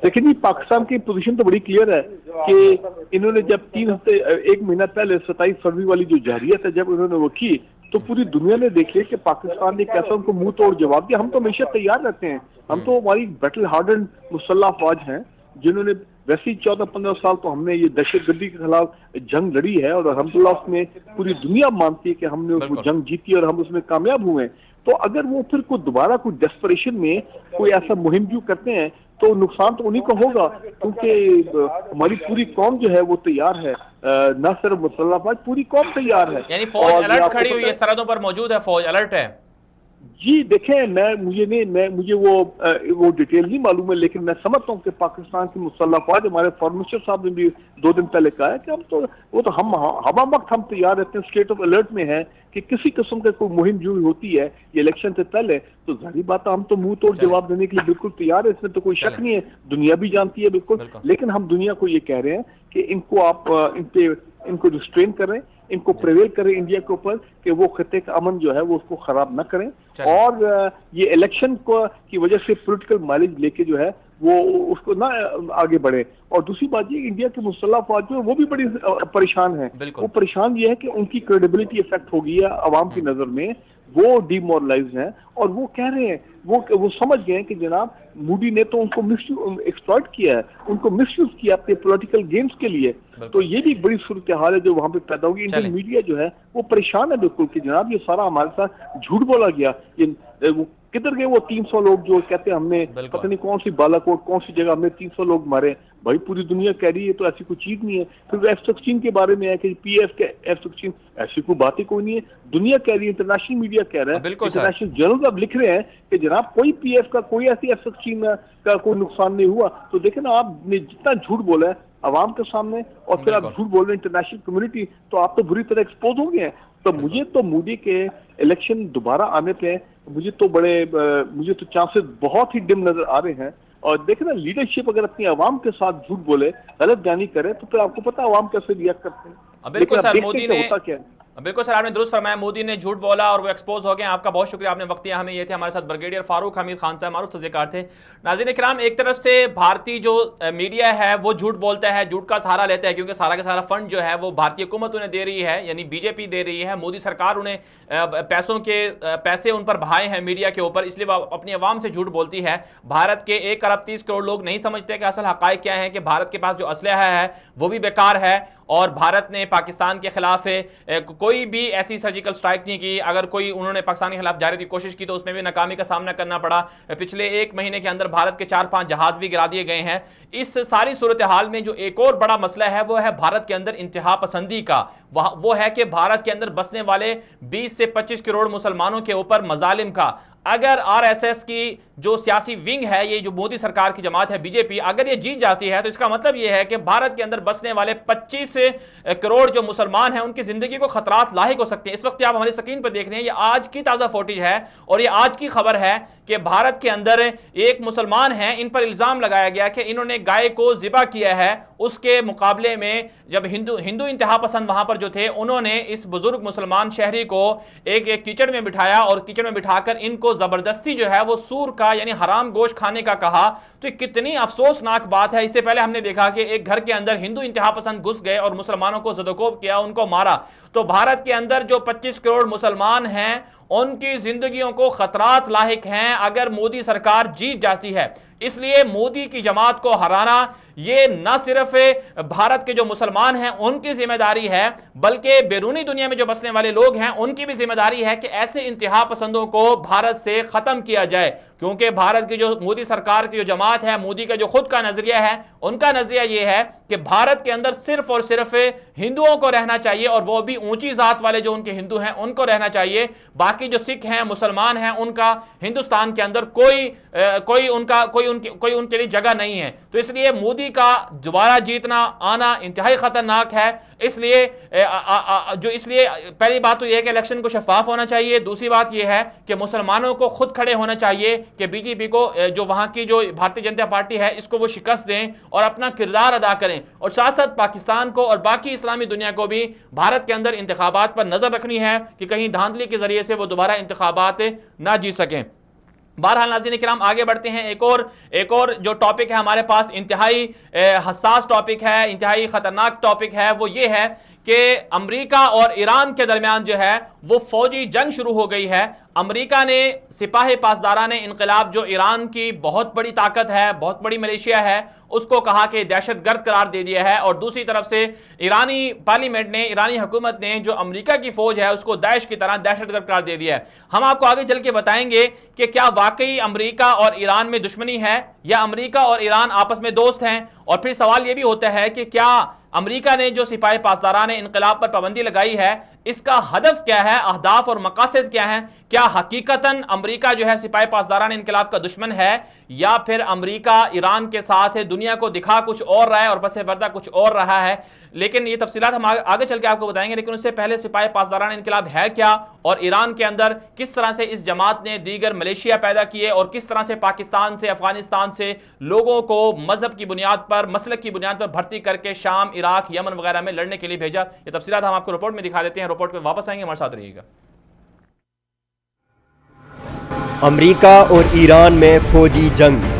Speaker 4: لیکن جی پاکستان کی پوزیشن تو بڑی کلیئر ہے کہ انہوں نے جب 3 ہفتے 1 مہینہ پہلے 27 فروری والی جو جارحیت ہے جب انہوں نے وہ کی تو پوری دنیا نے دیکھ لیا کہ پاکستان نے کیسا ان کو منہ توڑ جواب دیا۔ ہم تو ہمیشہ تیار رہتے ہیں، ہم تو ہماری بیٹل ہارڈنڈ مسلح فوج ہیں جنہوں نے ویسے ہی 14-15 سال تو ہم نے یہ دہشت گردی کے خلاف جنگ لڑی ہے، اور الحمدللہ اس میں پوری دنیا مانتی ہے کہ ہم نے وہ جنگ جیتی اور ہم اس میں کامیاب ہوئے۔ تو اگر وہ پھر کوئی دوبارہ کوئی ڈیسپریشن میں کوئی ایسا مہم جو کرتے ہیں تو نقصان تو انہی کو ہوگا، کیونکہ ہماری پوری قوم جو ہے وہ تیار ہے، نہ صرف مسلح فوج، پوری قوم تیار ہے،
Speaker 1: یعنی فوج الرٹ کھڑی ہوئی ہے، سرحدوں پر موجود ہے، فوج الرٹ ہے۔
Speaker 4: جی دیکھیں مجھے وہ ڈیٹیل نہیں معلوم ہے، لیکن میں سمجھتا ہوں کہ پاکستان کی مسلح فوج، ہمارے فارن منسٹر صاحب نے بھی 2 دن پہلے کہا ہے کہ ہم وقت ہم تیار رہتے ہیں، اسٹیٹ آف الرٹ میں ہیں کہ کسی قسم کا کوئی مہم جو ہوتی ہے یہ الیکشن سے پہلے تو ظاہری بات ہے ہم تو منہ توڑ جواب دینے کے لیے بالکل تیار ہے، اس میں تو کوئی شک نہیں ہے، دنیا بھی جانتی ہے بالکل، لیکن ہم دنیا کو یہ کہہ رہے ہیں کہ ان کو آپ ان کو ریسٹرین کریں، ان کو پریویل کریں انڈیا کے اوپر کہ وہ خطے کا امن جو ہے وہ اس کو خراب نہ کریں، اور یہ الیکشن کی وجہ سے پولیٹیکل مائلیج لے کے جو ہے وہ اس کو نہ آگے بڑھے۔ اور دوسری بات یہ انڈیا کی مسلح فوج جو ہے وہ بھی بڑی پریشان ہے، وہ پریشان یہ ہے کہ ان کی کریڈیبلٹی افیکٹ ہو گئی ہے عوام کی نظر میں، وہ ڈی مورلائز ہیں، اور وہ کہہ رہے ہیں وہ سمجھ گئے ہیں کہ جناب مودی نے تو ان کو ایکسپلائٹ کیا ہے، ان کو مس یوز کیا اپنے پولیٹیکل گیمز کے لیے، تو یہ بھی بڑی صورتحال ہے جو وہاں پہ پیدا ہوگی۔ انڈین میڈیا جو ہے وہ پریشان ہے بالکل کہ جناب یہ سارا ہمارے ساتھ جھوٹ بولا گیا، وہ کدھر گئے وہ 300 لوگ جو کہتے ہیں ہم نے پتہ نہیں کون سی بالا کوٹ کون سی جگہ ہم نے 300 لوگ مارے، بھائی پوری دنیا کہہ رہی ہے تو ایسی کوئی چیز نہیں ہے۔ پھر F-16 کے بارے میں ہے کہ پی ایف کے F-16 ایسی کوئی بات ہی کوئی نہیں ہے، دنیا کہہ رہی ہے، انٹرنیشنل میڈیا کہہ رہا ہے، انٹرنیشنل جرنل اب لکھ رہے ہیں کہ جناب کوئی پی ایف کا کوئی ایسی F-16 کا کوئی نقصان نہیں ہوا۔ تو دیکھیں نا آپ نے جتنا جھوٹ بولا ہے عوام کے سامنے اور پھر آپ جھوٹ بول رہے ہیں انٹرنیشنل کمیونٹی، تو آپ تو بری طرح ایکسپوز ہو گئے ہیں۔ تو مجھے تو مودی کے الیکشن دوبارہ آنے پہ مجھے تو چانسز بہت ہی ڈم نظر آ رہے ہیں۔ اور دیکھیں نا لیڈرشپ اگر اپنی عوام کے ساتھ جھوٹ بولے، غلط بیانی کرے، تو پھر آپ کو پتا عوام کیسے ریئیکٹ کرتے ہیں۔
Speaker 1: بالکل سر، مودی نے بالکل سر آپ نے درست فرمایا، مودی نے جھوٹ بولا اور وہ ایکسپوز ہو گئے۔ آپ کا بہت شکریہ، آپ نے وقت دیا ہمیں۔ یہ تھے ہمارے ساتھ بریگیڈیئر فاروق حمید خان صاحب، معروف تجزیہ کار تھے۔ ناظرین کرام، ایک طرف سے بھارتی جو میڈیا ہے وہ جھوٹ بولتا ہے، جھوٹ کا سہارا لیتا ہے، کیونکہ سارا کا سارا فنڈ جو ہے وہ بھارتی حکومت انہیں دے رہی ہے، یعنی بی جے پی دے رہی ہے، مودی سرکار انہیں پیسے ان پر بہائے ہیں میڈیا کے اوپر، اس لیے وہ اپنی عوام سے جھوٹ بولتی ہے۔ بھارت کے 1 ارب 30 کروڑ لوگ نہیں سمجھتے کہ اصل حقائق کیا ہیں، کہ بھارت کے پاس جو اسلحہ ہے وہ بھی بیکار ہے، اور بھارت نے پاکستان کے خلاف کوئی بھی ایسی سرجیکل سٹرائک نہیں کی. اگر کوئی انہوں نے پاکستان کے خلاف جاری کوشش کی تو اس میں بھی ناکامی کا سامنا کرنا پڑا. پچھلے 1 مہینے کے اندر بھارت کے 4-5 جہاز بھی گرا دیے گئے ہیں. اس ساری صورتحال میں جو ایک اور بڑا مسئلہ ہے وہ ہے بھارت کے اندر انتہا پسندی کا. وہ ہے کہ بھارت کے اندر بسنے والے 20 سے 25 کروڑ مسلمانوں کے اوپر مظالم کا. اگر RSS کی جو سیاسی ونگ ہے, یہ جو مودی سرکار کی جماعت ہے BJP, اگر یہ جیت جاتی ہے تو اس کا مطلب یہ ہے کہ بھارت کے اندر بسنے والے 25 کروڑ جو مسلمان ہیں ان کی زندگی کو خطرات لاحق ہو سکتے ہیں. اس وقت آپ ہماری سکرین پر دیکھ رہے ہیں, یہ آج کی تازہ فوٹیج ہے اور یہ آج کی خبر ہے کہ بھارت کے اندر ایک مسلمان ہیں, ان پر الزام لگایا گیا کہ انہوں نے گائے کو ذبح کیا ہے. اس کے مقابلے میں جب ہندو انتہا پسند وہاں پر جو تھے, انہوں نے اس بزرگ مسلمان شہری کو ایک کچن میں بٹھایا اور کچن میں بٹھا کر ان کو زبردستی جو ہے وہ سور کا یعنی حرام گوشت کھانے کا کہا. تو یہ کتنی افسوسناک بات ہے. اس سے پہلے ہم نے دیکھا کہ ایک گھر کے اندر ہندو انتہا پسند گھس گئے اور مسلمانوں کو زدوکوب کیا, ان کو مارا. تو بھارت کے اندر جو 25 کروڑ مسلمان ہیں ان کی زندگیوں کو خطرات لاحق ہیں اگر مودی سرکار جیت جاتی ہے. اس لیے مودی کی جماعت کو ہرانا یہ نہ صرف بھارت کے جو مسلمان ہیں ان کی ذمہ داری ہے, بلکہ بیرونی دنیا میں جو بسنے والے لوگ ہیں ان کی بھی ذمہ داری ہے کہ ایسے انتہا پسندوں کو بھارت سے ختم کیا جائے. کیونکہ بھارت کی جو مودی سرکار کی جو جماعت ہے, مودی کا جو خود کا نظریہ ہے, ان کا نظریہ یہ ہے کہ بھارت کے اندر صرف اور صرف ہندوؤں کو رہنا چاہیے, اور وہ بھی اونچی ذات والے جو ان کے ہندو ہیں ان کو رہنا چاہیے. باقی جو سکھ ہیں, مسلمان ہیں, ان کا ہندوستان کے اندر کوئی ان کے لیے جگہ نہیں ہے. تو اس لیے مودی کا دوبارہ جیتنا آنا انتہائی خطرناک ہے. اس لیے پہلی بات تو یہ ہے کہ الیکشن کو شفاف ہونا چاہیے. دوسری بات یہ ہے کہ مسلمانوں کو خود کھڑے ہونا چاہیے کہ BJP کو, جو وہاں کی جو بھارتیہ جنتا پارٹی ہے, اس کو وہ شکست دیں اور اپنا کردار ادا کریں. اور ساتھ ساتھ پاکستان کو اور باقی اسلامی دنیا کو بھی بھارت کے اندر انتخابات پر نظر رکھنی ہے کہ کہیں دھاندلی کے ذریعے سے وہ دوبارہ انتخابات نہ جیت سکیں. بہرحال ناظرین کرام آگے بڑھتے ہیں. ایک اور جو ٹاپک ہے ہمارے پاس, انتہائی حساس ٹاپک ہے, انتہائی خطرناک ٹاپک ہے, وہ یہ ہے کہ امریکہ اور ایران کے درمیان جو ہے وہ فوجی جنگ شروع ہو گئی ہے. امریکہ نے سپاہ پاسداران انقلاب جو ایران کی بہت بڑی طاقت ہے, بہت بڑی ملیشیا ہے, اس کو کہا کہ دہشت گرد قرار دے دیا ہے. اور دوسری طرف سے ایرانی پارلیمنٹ نے, ایرانی حکومت نے جو امریکہ کی فوج ہے اس کو داعش کی طرح دہشت گرد قرار دے دیا ہے. ہم آپ کو آگے چل کے بتائیں گے کہ کیا واقعی امریکہ اور ایران میں دشمنی ہے یا امریکہ اور ایران آپس میں دوست ہیں. اور پھر سوال یہ بھی ہوتا ہے کہ کیا امریکہ نے جو سپاہ پاسداران انقلاب پر پابندی لگائی ہے اس کا ہدف کیا ہے, اہداف اور مقاصد کیا ہیں. کیا حقیقتاً امریکہ جو ہے سپاہ پاسداران انقلاب کا دشمن ہے, یا پھر امریکہ ایران کے ساتھ دنیا کو دکھا کچھ اور رہا ہے اور پس پردہ کچھ اور رہا ہے. لیکن یہ تفصیلات ہم آگے چل کے آپ کو بتائیں گے. لیکن اس سے پہلے سپاہ پاسداران انقلاب ہے کیا, اور ایران کے اندر کس طرح سے اس جماعت نے دیگر ملیشیا پیدا کیے, اور کس طرح سے پاکستان سے, افغانستان سے لوگوں کو مذہب کی بنیاد پر, مسلک کی بنیاد پر بھرتی کر کے شام, عراق, یمن وغیرہ میں لڑنے کے لیے بھیجا. یہ تفصیلات ہم آپ کو رپورٹ میں دکھا دیتے ہیں. رپورٹ پہ واپس آئیں گے, ہمارے ساتھ رہیے گا.
Speaker 3: امریکہ اور ایران میں فوجی جنگ.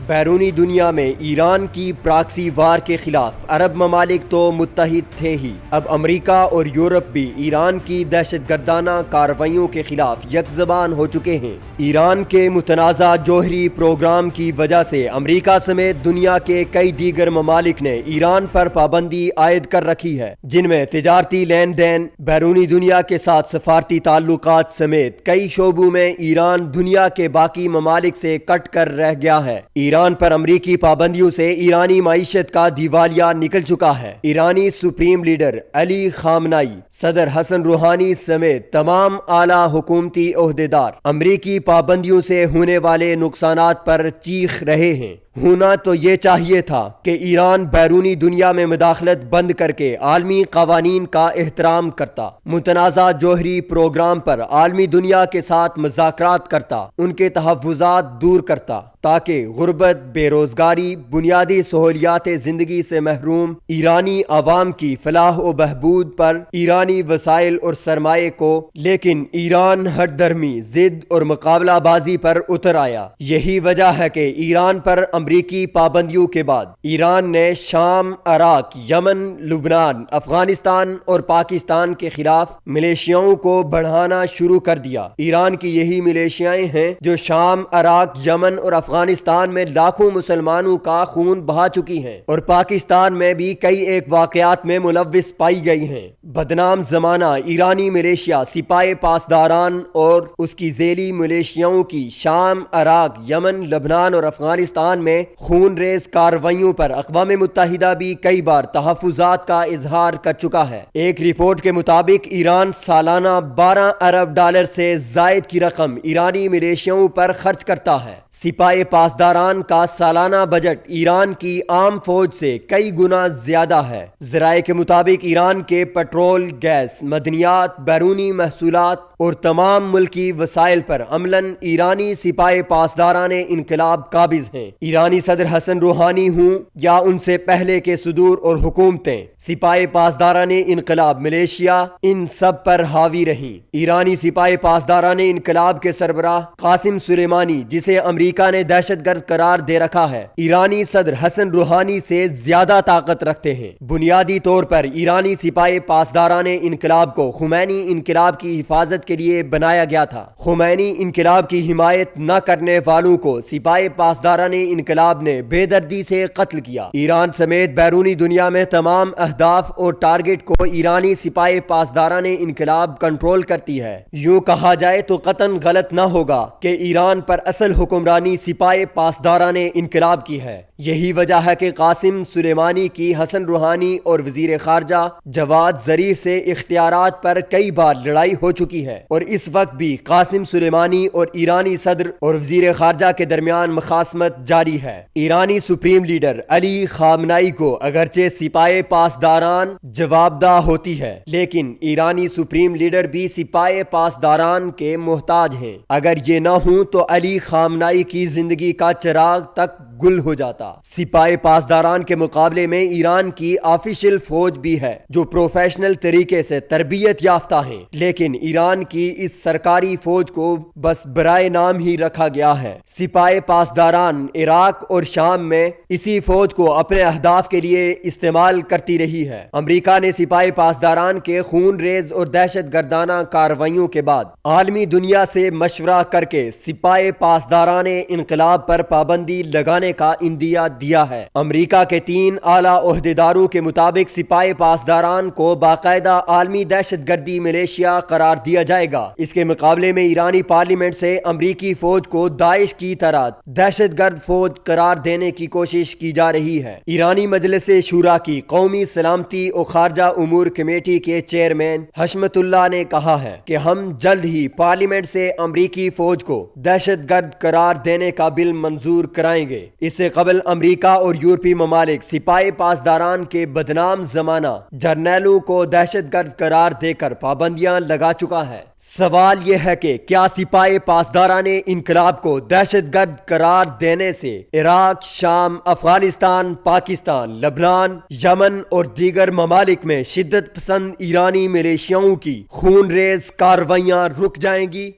Speaker 3: بیرونی دنیا میں ایران کی پراکسی وار کے خلاف عرب ممالک تو متحد تھے ہی, اب امریکہ اور یورپ بھی ایران کی دہشت گردانہ کارروائیوں کے خلاف یک زبان ہو چکے ہیں. ایران کے متنازع جوہری پروگرام کی وجہ سے امریکہ سمیت دنیا کے کئی دیگر ممالک نے ایران پر پابندی عائد کر رکھی ہے, جن میں تجارتی لین دین, بیرونی دنیا کے ساتھ سفارتی تعلقات سمیت کئی شعبوں میں ایران دنیا کے باقی ممالک سے کٹ کر رہ گیا ہے. ایران پر امریکی پابندیوں سے ایرانی معیشت کا دیوالیہ نکل چکا ہے. ایرانی سپریم لیڈر علی خامنائی, صدر حسن روحانی سمیت تمام اعلیٰ حکومتی عہدیدار امریکی پابندیوں سے ہونے والے نقصانات پر چیخ رہے ہیں. ہونا تو یہ چاہیے تھا کہ ایران بیرونی دنیا میں مداخلت بند کر کے عالمی قوانین کا احترام کرتا, متنازع جوہری پروگرام پر عالمی دنیا کے ساتھ مذاکرات کرتا, ان کے تحفظات دور کرتا, تاکہ غربت, بے روزگاری, بنیادی سہولیات زندگی سے محروم ایرانی عوام کی فلاح و بہبود پر ایرانی وسائل اور سرمایہ کو. لیکن ایران ہٹ درمی, ضد اور مقابلہ بازی پر اتر آیا. یہی وجہ ہے کہ ایران پر امریکی پابندیوں کے بعد ایران نے شام، عراق، یمن، لبنان، افغانستان اور پاکستان کے خلاف ملیشیاؤں کو بڑھانا شروع کر دیا۔ ایران کی یہی ملیشیائیں ہیں جو شام، عراق، یمن اور افغانستان میں لاکھوں مسلمانوں کا خون بہا چکی ہیں اور پاکستان میں بھی کئی ایک واقعات میں ملوث پائی گئی ہیں۔ بدنام زمانہ ایرانی ملیشیا سپاہ پاسداران اور اس کی ذیلی ملیشیاؤں کی شام، عراق، یمن، لبنان اور افغانستان میں خون ریز کارروائیوں پر اقوام متحدہ بھی کئی بار تحفظات کا اظہار کر چکا ہے۔ ایک رپورٹ کے مطابق ایران سالانہ 12 ارب ڈالر سے زائد کی رقم ایرانی ملیشیاؤں پر خرچ کرتا ہے۔ سپاہ پاسداران کا سالانہ بجٹ ایران کی عام فوج سے کئی گنا زیادہ ہے۔ ذرائع کے مطابق ایران کے پٹرول، گیس، معدنیات، بیرونی محصولات اور تمام ملکی وسائل پر عملاً ایرانی سپاہ پاسداران انقلاب قابض ہیں۔ ایرانی صدر حسن روحانی ہوں یا ان سے پہلے کے صدور اور حکومتیں، سپاہ پاسداران انقلاب ملیشیا ان سب پر حاوی رہیں۔ ایرانی سپاہ پاسداران انقلاب کے سربراہ قاسم سلیمانی، جسے امریکہ نے دہشت گرد قرار دے رکھا ہے، ایرانی صدر حسن روحانی سے زیادہ طاقت رکھتے ہیں۔ بنیادی طور پر ایرانی سپاہ پاسداران انقلاب کو خمینی انقلاب کی حفاظت کے لیے بنایا گیا تھا۔ خمینی انقلاب کی حمایت نہ کرنے والوں کو سپاہ پاسداران انقلاب نے بے دردی سے قتل کیا۔ ایران سمیت بیرونی دنیا میں تمام اہداف اور ٹارگٹ کو ایرانی سپاہ پاسداران انقلاب کنٹرول کرتی ہے۔ یوں کہا جائے تو قطعاً غلط نہ ہوگا کہ ایران پر اصل حکمرانی سپاہ پاسداران انقلاب کی ہے۔ یہی وجہ ہے کہ قاسم سلیمانی کی حسن روحانی اور وزیر خارجہ جواد ظریف سے اختیارات پر کئی بار لڑائی ہو چکی ہے اور اس وقت بھی قاسم سلیمانی اور ایرانی صدر اور وزیر خارجہ کے درمیان مخاصمت جاری ہے۔ ایرانی سپریم لیڈر علی خامنائی کو اگرچہ سپاہ پاسداران جواب دہ ہوتی ہے، لیکن ایرانی سپریم لیڈر بھی سپاہ پاسداران کے محتاج ہیں۔ اگر یہ نہ ہوں تو علی خامنائی کی زندگی کا چراغ تک گل ہو جاتا۔ سپاہ پاسداران کے مقابلے میں ایران کی آفیشل فوج بھی ہے جو پروفیشنل طریقے سے تربیت یافتہ ہیں، لیکن ایران کی اس سرکاری فوج کو بس برائے نام ہی رکھا گیا ہے۔ سپاہ پاسداران عراق اور شام میں اسی فوج کو اپنے اہداف کے لیے استعمال کرتی رہی ہے۔ امریکہ نے سپاہ پاسداران کے خون ریز اور دہشت گردانہ کارروائیوں کے بعد عالمی دنیا سے مشورہ کر کے سپاہ پاسداران انقلاب پر پابندی لگانے کا اندیہ دیا ہے۔ امریکہ کے 3 اعلیٰ عہدیداروں کے مطابق سپاہ پاسداران کو باقاعدہ عالمی دہشت گردی ملیشیا قرار دیا جائے گا۔ اس کے مقابلے میں ایرانی پارلیمنٹ سے امریکی فوج کو داعش کی طرح دہشت گرد فوج قرار دینے کی کوشش کی جا رہی ہے۔ ایرانی مجلس شورا کی قومی سلامتی اور خارجہ امور کمیٹی کے چیئرمین حشمت اللہ نے کہا ہے کہ ہم جلد ہی پارلیمنٹ سے امریکی فوج کو دہشت گرد قرار دینے کا بل منظور کرائیں گے۔ اس سے قبل امریکہ اور یورپی ممالک سپاہ پاسداران کے بدنام زمانہ جرنیلوں کو دہشت گرد قرار دے کر پابندیاں لگا چکا ہے۔ سوال یہ ہے کہ کیا سپاہ پاسداران انقلاب کو دہشت گرد قرار دینے سے عراق، شام، افغانستان، پاکستان، لبنان، یمن اور دیگر ممالک میں شدت پسند ایرانی ملیشیاؤں کی خون ریز کارروائیاں رک جائیں گی؟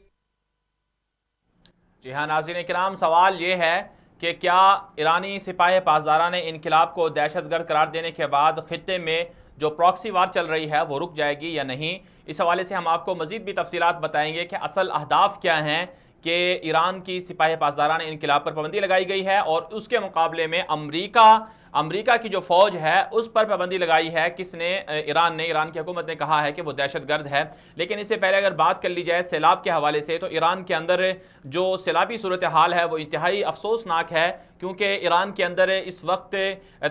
Speaker 1: جی ہاں ناظرین کرام، سوال یہ ہے کہ کیا ایرانی سپاہ پاسداران انقلاب کو دہشت گرد قرار دینے کے بعد خطے میں جو پراکسی وار چل رہی ہے وہ رک جائے گی یا نہیں؟ اس حوالے سے ہم آپ کو مزید بھی تفصیلات بتائیں گے کہ اصل اہداف کیا ہیں کہ ایران کی سپاہ پاسداران انقلاب پر پابندی لگائی گئی ہے اور اس کے مقابلے میں امریکہ کی جو فوج ہے اس پر پابندی لگائی ہے کس نے؟ ایران کی حکومت نے کہا ہے کہ وہ دہشت گرد ہے۔ لیکن اس سے پہلے اگر بات کر لی جائے سیلاب کے حوالے سے تو ایران کے اندر جو سیلابی صورتحال ہے وہ انتہائی افسوسناک ہے، کیونکہ ایران کے اندر اس وقت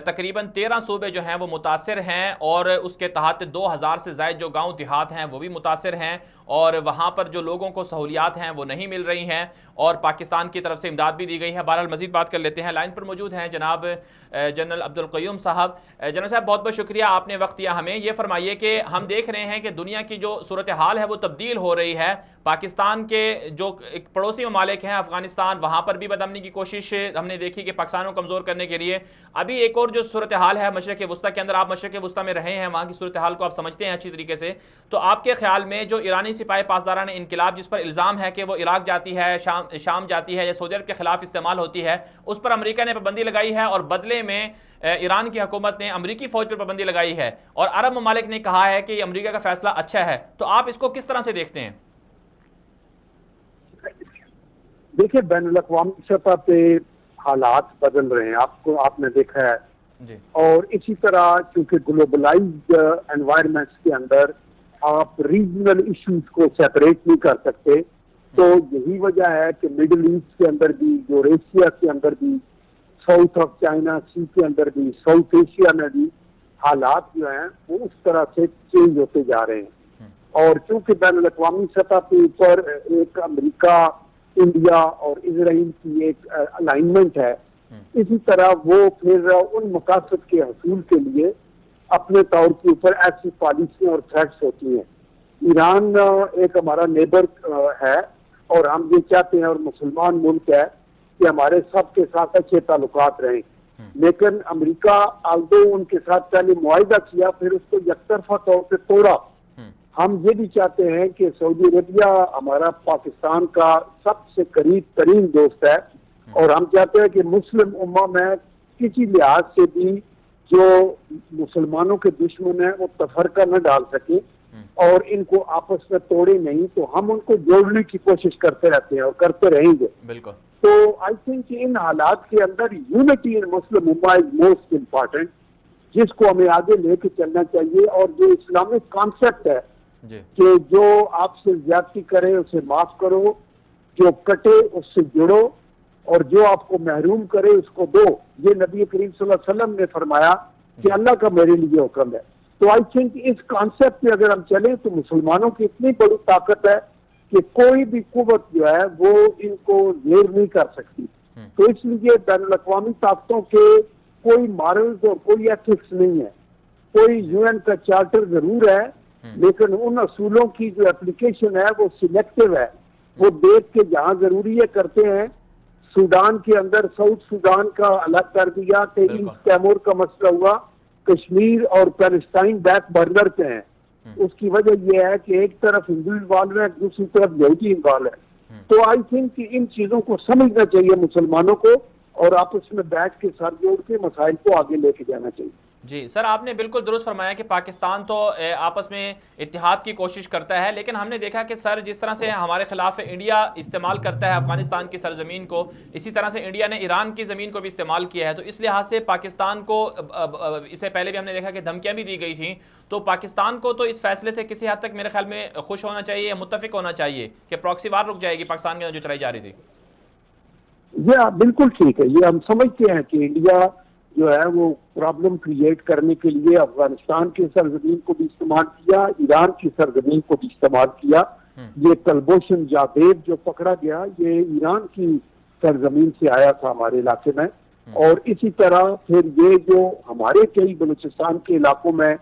Speaker 1: تقریباً 13 صوبے جو ہیں وہ متاثر ہیں اور اس کے تحت 2000 سے زائد جو گاؤں دیہات ہیں وہ بھی متاثر ہیں اور وہاں پر جو لوگوں کو سہولیات ہیں وہ نہیں مل رہی ہیں اور پاکستان کی طرف سے امداد بھی دی گئی ہے۔ بہرحال مزید بات کر لیتے ہیں۔ لائن پر موجود ہیں جناب جنرل عبدالقیوم صاحب۔ جنرل صاحب بہت بہت شکریہ، آپ نے وقت دیا ہمیں۔ یہ فرمائیے کہ ہم دیکھ رہے ہیں کہ دنیا کی جو صورتحال ہے وہ تبدیل ہو رہی ہے۔ پاکستان کے جو ایک پڑوسی ممالک ہیں افغانستان، وہاں پر بھی بدامنی کی کوشش ہم نے دیکھی کہ پاکستان کو کمزور کرنے کے لیے۔ ابھی ایک اور جو صورتحال ہے مشرق وسطیٰ کے اندر، آپ مشرق وسطیٰ میں رہے ہیں، وہاں کی صورتحال کو آپ سمجھتے ہیں اچھی طریقے سے، تو آپ کے خیال میں جو ایرانی سپاہ پاسداران انقلاب جس پر الزام ہے کہ وہ عراق جاتی جاتی ہے، شام جاتی ہے یا سعودی عرب کے خلاف استعمال ہوتی ہے، اس پر امریکہ نے پابندی لگائی ہے، اور بدلے میں ایران کی حکومت نے امریکی فوج پر پابندی لگائی ہے، اور عرب ممالک نے کہا ہے کہ یہ امریکہ کا فیصلہ اچھا ہے. تو آپ اس کو کس طرح سے دیکھتے ہیں؟
Speaker 5: دیکھیں، بین الاقوامی سطح پہ حالات بدل رہے ہیں، آپ نے دیکھا ہے
Speaker 1: جی.
Speaker 5: اور اسی طرح چونکہ گلوبلائزڈ انوائرمنٹس کے اندر آپ ریجنل ایشوز کو سیپریٹ نہیں کر سکتے، تو یہی وجہ ہے کہ مڈل ایسٹ کے اندر بھی، یوریشیا کے اندر بھی، ساؤتھ آف چائنا سی کے اندر بھی، ساؤتھ ایشیا میں بھی حالات جو ہیں وہ اس طرح سے چینج ہوتے جا رہے ہیں. اور چونکہ بین الاقوامی سطح پہ اوپر ایک امریکہ، انڈیا اور اسرائیل کی ایک الائنمنٹ ہے، اسی طرح وہ پھر ان مقاصد کے حصول کے لیے اپنے طور کے اوپر ایسی پالیسیاں اور تھریٹس ہوتی ہیں. ایران ایک ہمارا نیبر ہے اور ہم یہ چاہتے ہیں، اور مسلمان ملک ہے، کہ ہمارے سب کے ساتھ اچھے تعلقات رہیں، لیکن امریکہ آلدو ان کے ساتھ پہلے معاہدہ کیا، پھر اس کو یک طرفہ طور پہ توڑا. ہم یہ بھی چاہتے ہیں کہ سعودی عربیہ ہمارا پاکستان کا سب سے قریب ترین دوست ہے، اور ہم چاہتے ہیں کہ مسلم امہ میں کسی لحاظ سے بھی جو مسلمانوں کے دشمن ہیں وہ تفرقہ نہ ڈال سکیں اور ان کو آپس میں توڑے نہیں. تو ہم ان کو جوڑنے کی کوشش کرتے رہتے ہیں اور کرتے رہیں گے.
Speaker 1: بالکل.
Speaker 5: تو آئی تھنک ان حالات کے اندر یونٹی ان مسلم امہ از موسٹ امپارٹنٹ، جس کو ہمیں آگے لے کے چلنا چاہیے. اور جو اسلامک کانسیپٹ ہے کہ جو آپ سے زیادتی کرے اسے معاف کرو، جو کٹے اس سے جڑو، اور جو آپ کو محروم کرے اس کو دو، یہ نبی کریم صلی اللہ علیہ وسلم نے فرمایا کہ اللہ کا میرے لیے حکم ہے. تو آئی تھنک اس کانسیپٹ پہ اگر ہم چلیں تو مسلمانوں کی اتنی بڑی طاقت ہے کہ کوئی بھی قوت جو ہے وہ ان کو زیر نہیں کر سکتی. تو اس لیے بین الاقوامی طاقتوں کے کوئی مارلز اور کوئی ایتھکس نہیں ہے. کوئی یو این کا چارٹر ضرور ہے، لیکن ان اصولوں کی جو اپلیکیشن ہے وہ سلیکٹیو ہے. وہ دیکھ کے جہاں ضروری ہے کرتے ہیں. سوڈان کے اندر ساؤتھ سوڈان کا الگ کر دیا، تیمور کا مسئلہ ہوا، کشمیر اور پیلسٹائن بیک برنر پہ ہیں. اس کی وجہ یہ ہے کہ ایک طرف ہندو انوالو ہے، دوسری طرف یہودی انوالو ہے. تو آئی تھنک کہ ان چیزوں کو سمجھنا چاہیے مسلمانوں کو، اور آپس میں بیٹھ کے سر جوڑ کے مسائل کو آگے لے کے جانا چاہیے.
Speaker 1: جی سر، آپ نے بالکل درست فرمایا کہ پاکستان تو آپس میں اتحاد کی کوشش کرتا ہے، لیکن ہم نے دیکھا کہ سر جس طرح سے ہمارے خلاف انڈیا استعمال کرتا ہے افغانستان کی سرزمین کو، اسی طرح سے انڈیا نے ایران کی زمین کو بھی استعمال کیا ہے. تو اس لحاظ سے پاکستان کو اس سے پہلے بھی ہم نے دیکھا کہ دھمکیاں بھی دی گئی تھیں. تو پاکستان کو تو اس فیصلے سے کسی حد تک میرے خیال میں خوش ہونا چاہیے یا متفق ہونا چاہیے کہ پراکسی وار رک جائے گی پاکستان کے اندر جو چلائی جا رہی تھی.
Speaker 5: یہ بالکل ٹھیک ہے. یہ ہم سمجھتے ہیں کہ انڈیا جو ہے وہ پرابلم کریٹ کرنے کے لیے افغانستان کی سرزمین کو بھی استعمال کیا، ایران کی سرزمین کو بھی استعمال کیا. یہ کلبوشن جاوید جو پکڑا گیا یہ ایران کی سرزمین سے آیا تھا ہمارے علاقے میں. اور اسی طرح پھر یہ جو ہمارے کئی بلوچستان کے علاقوں میں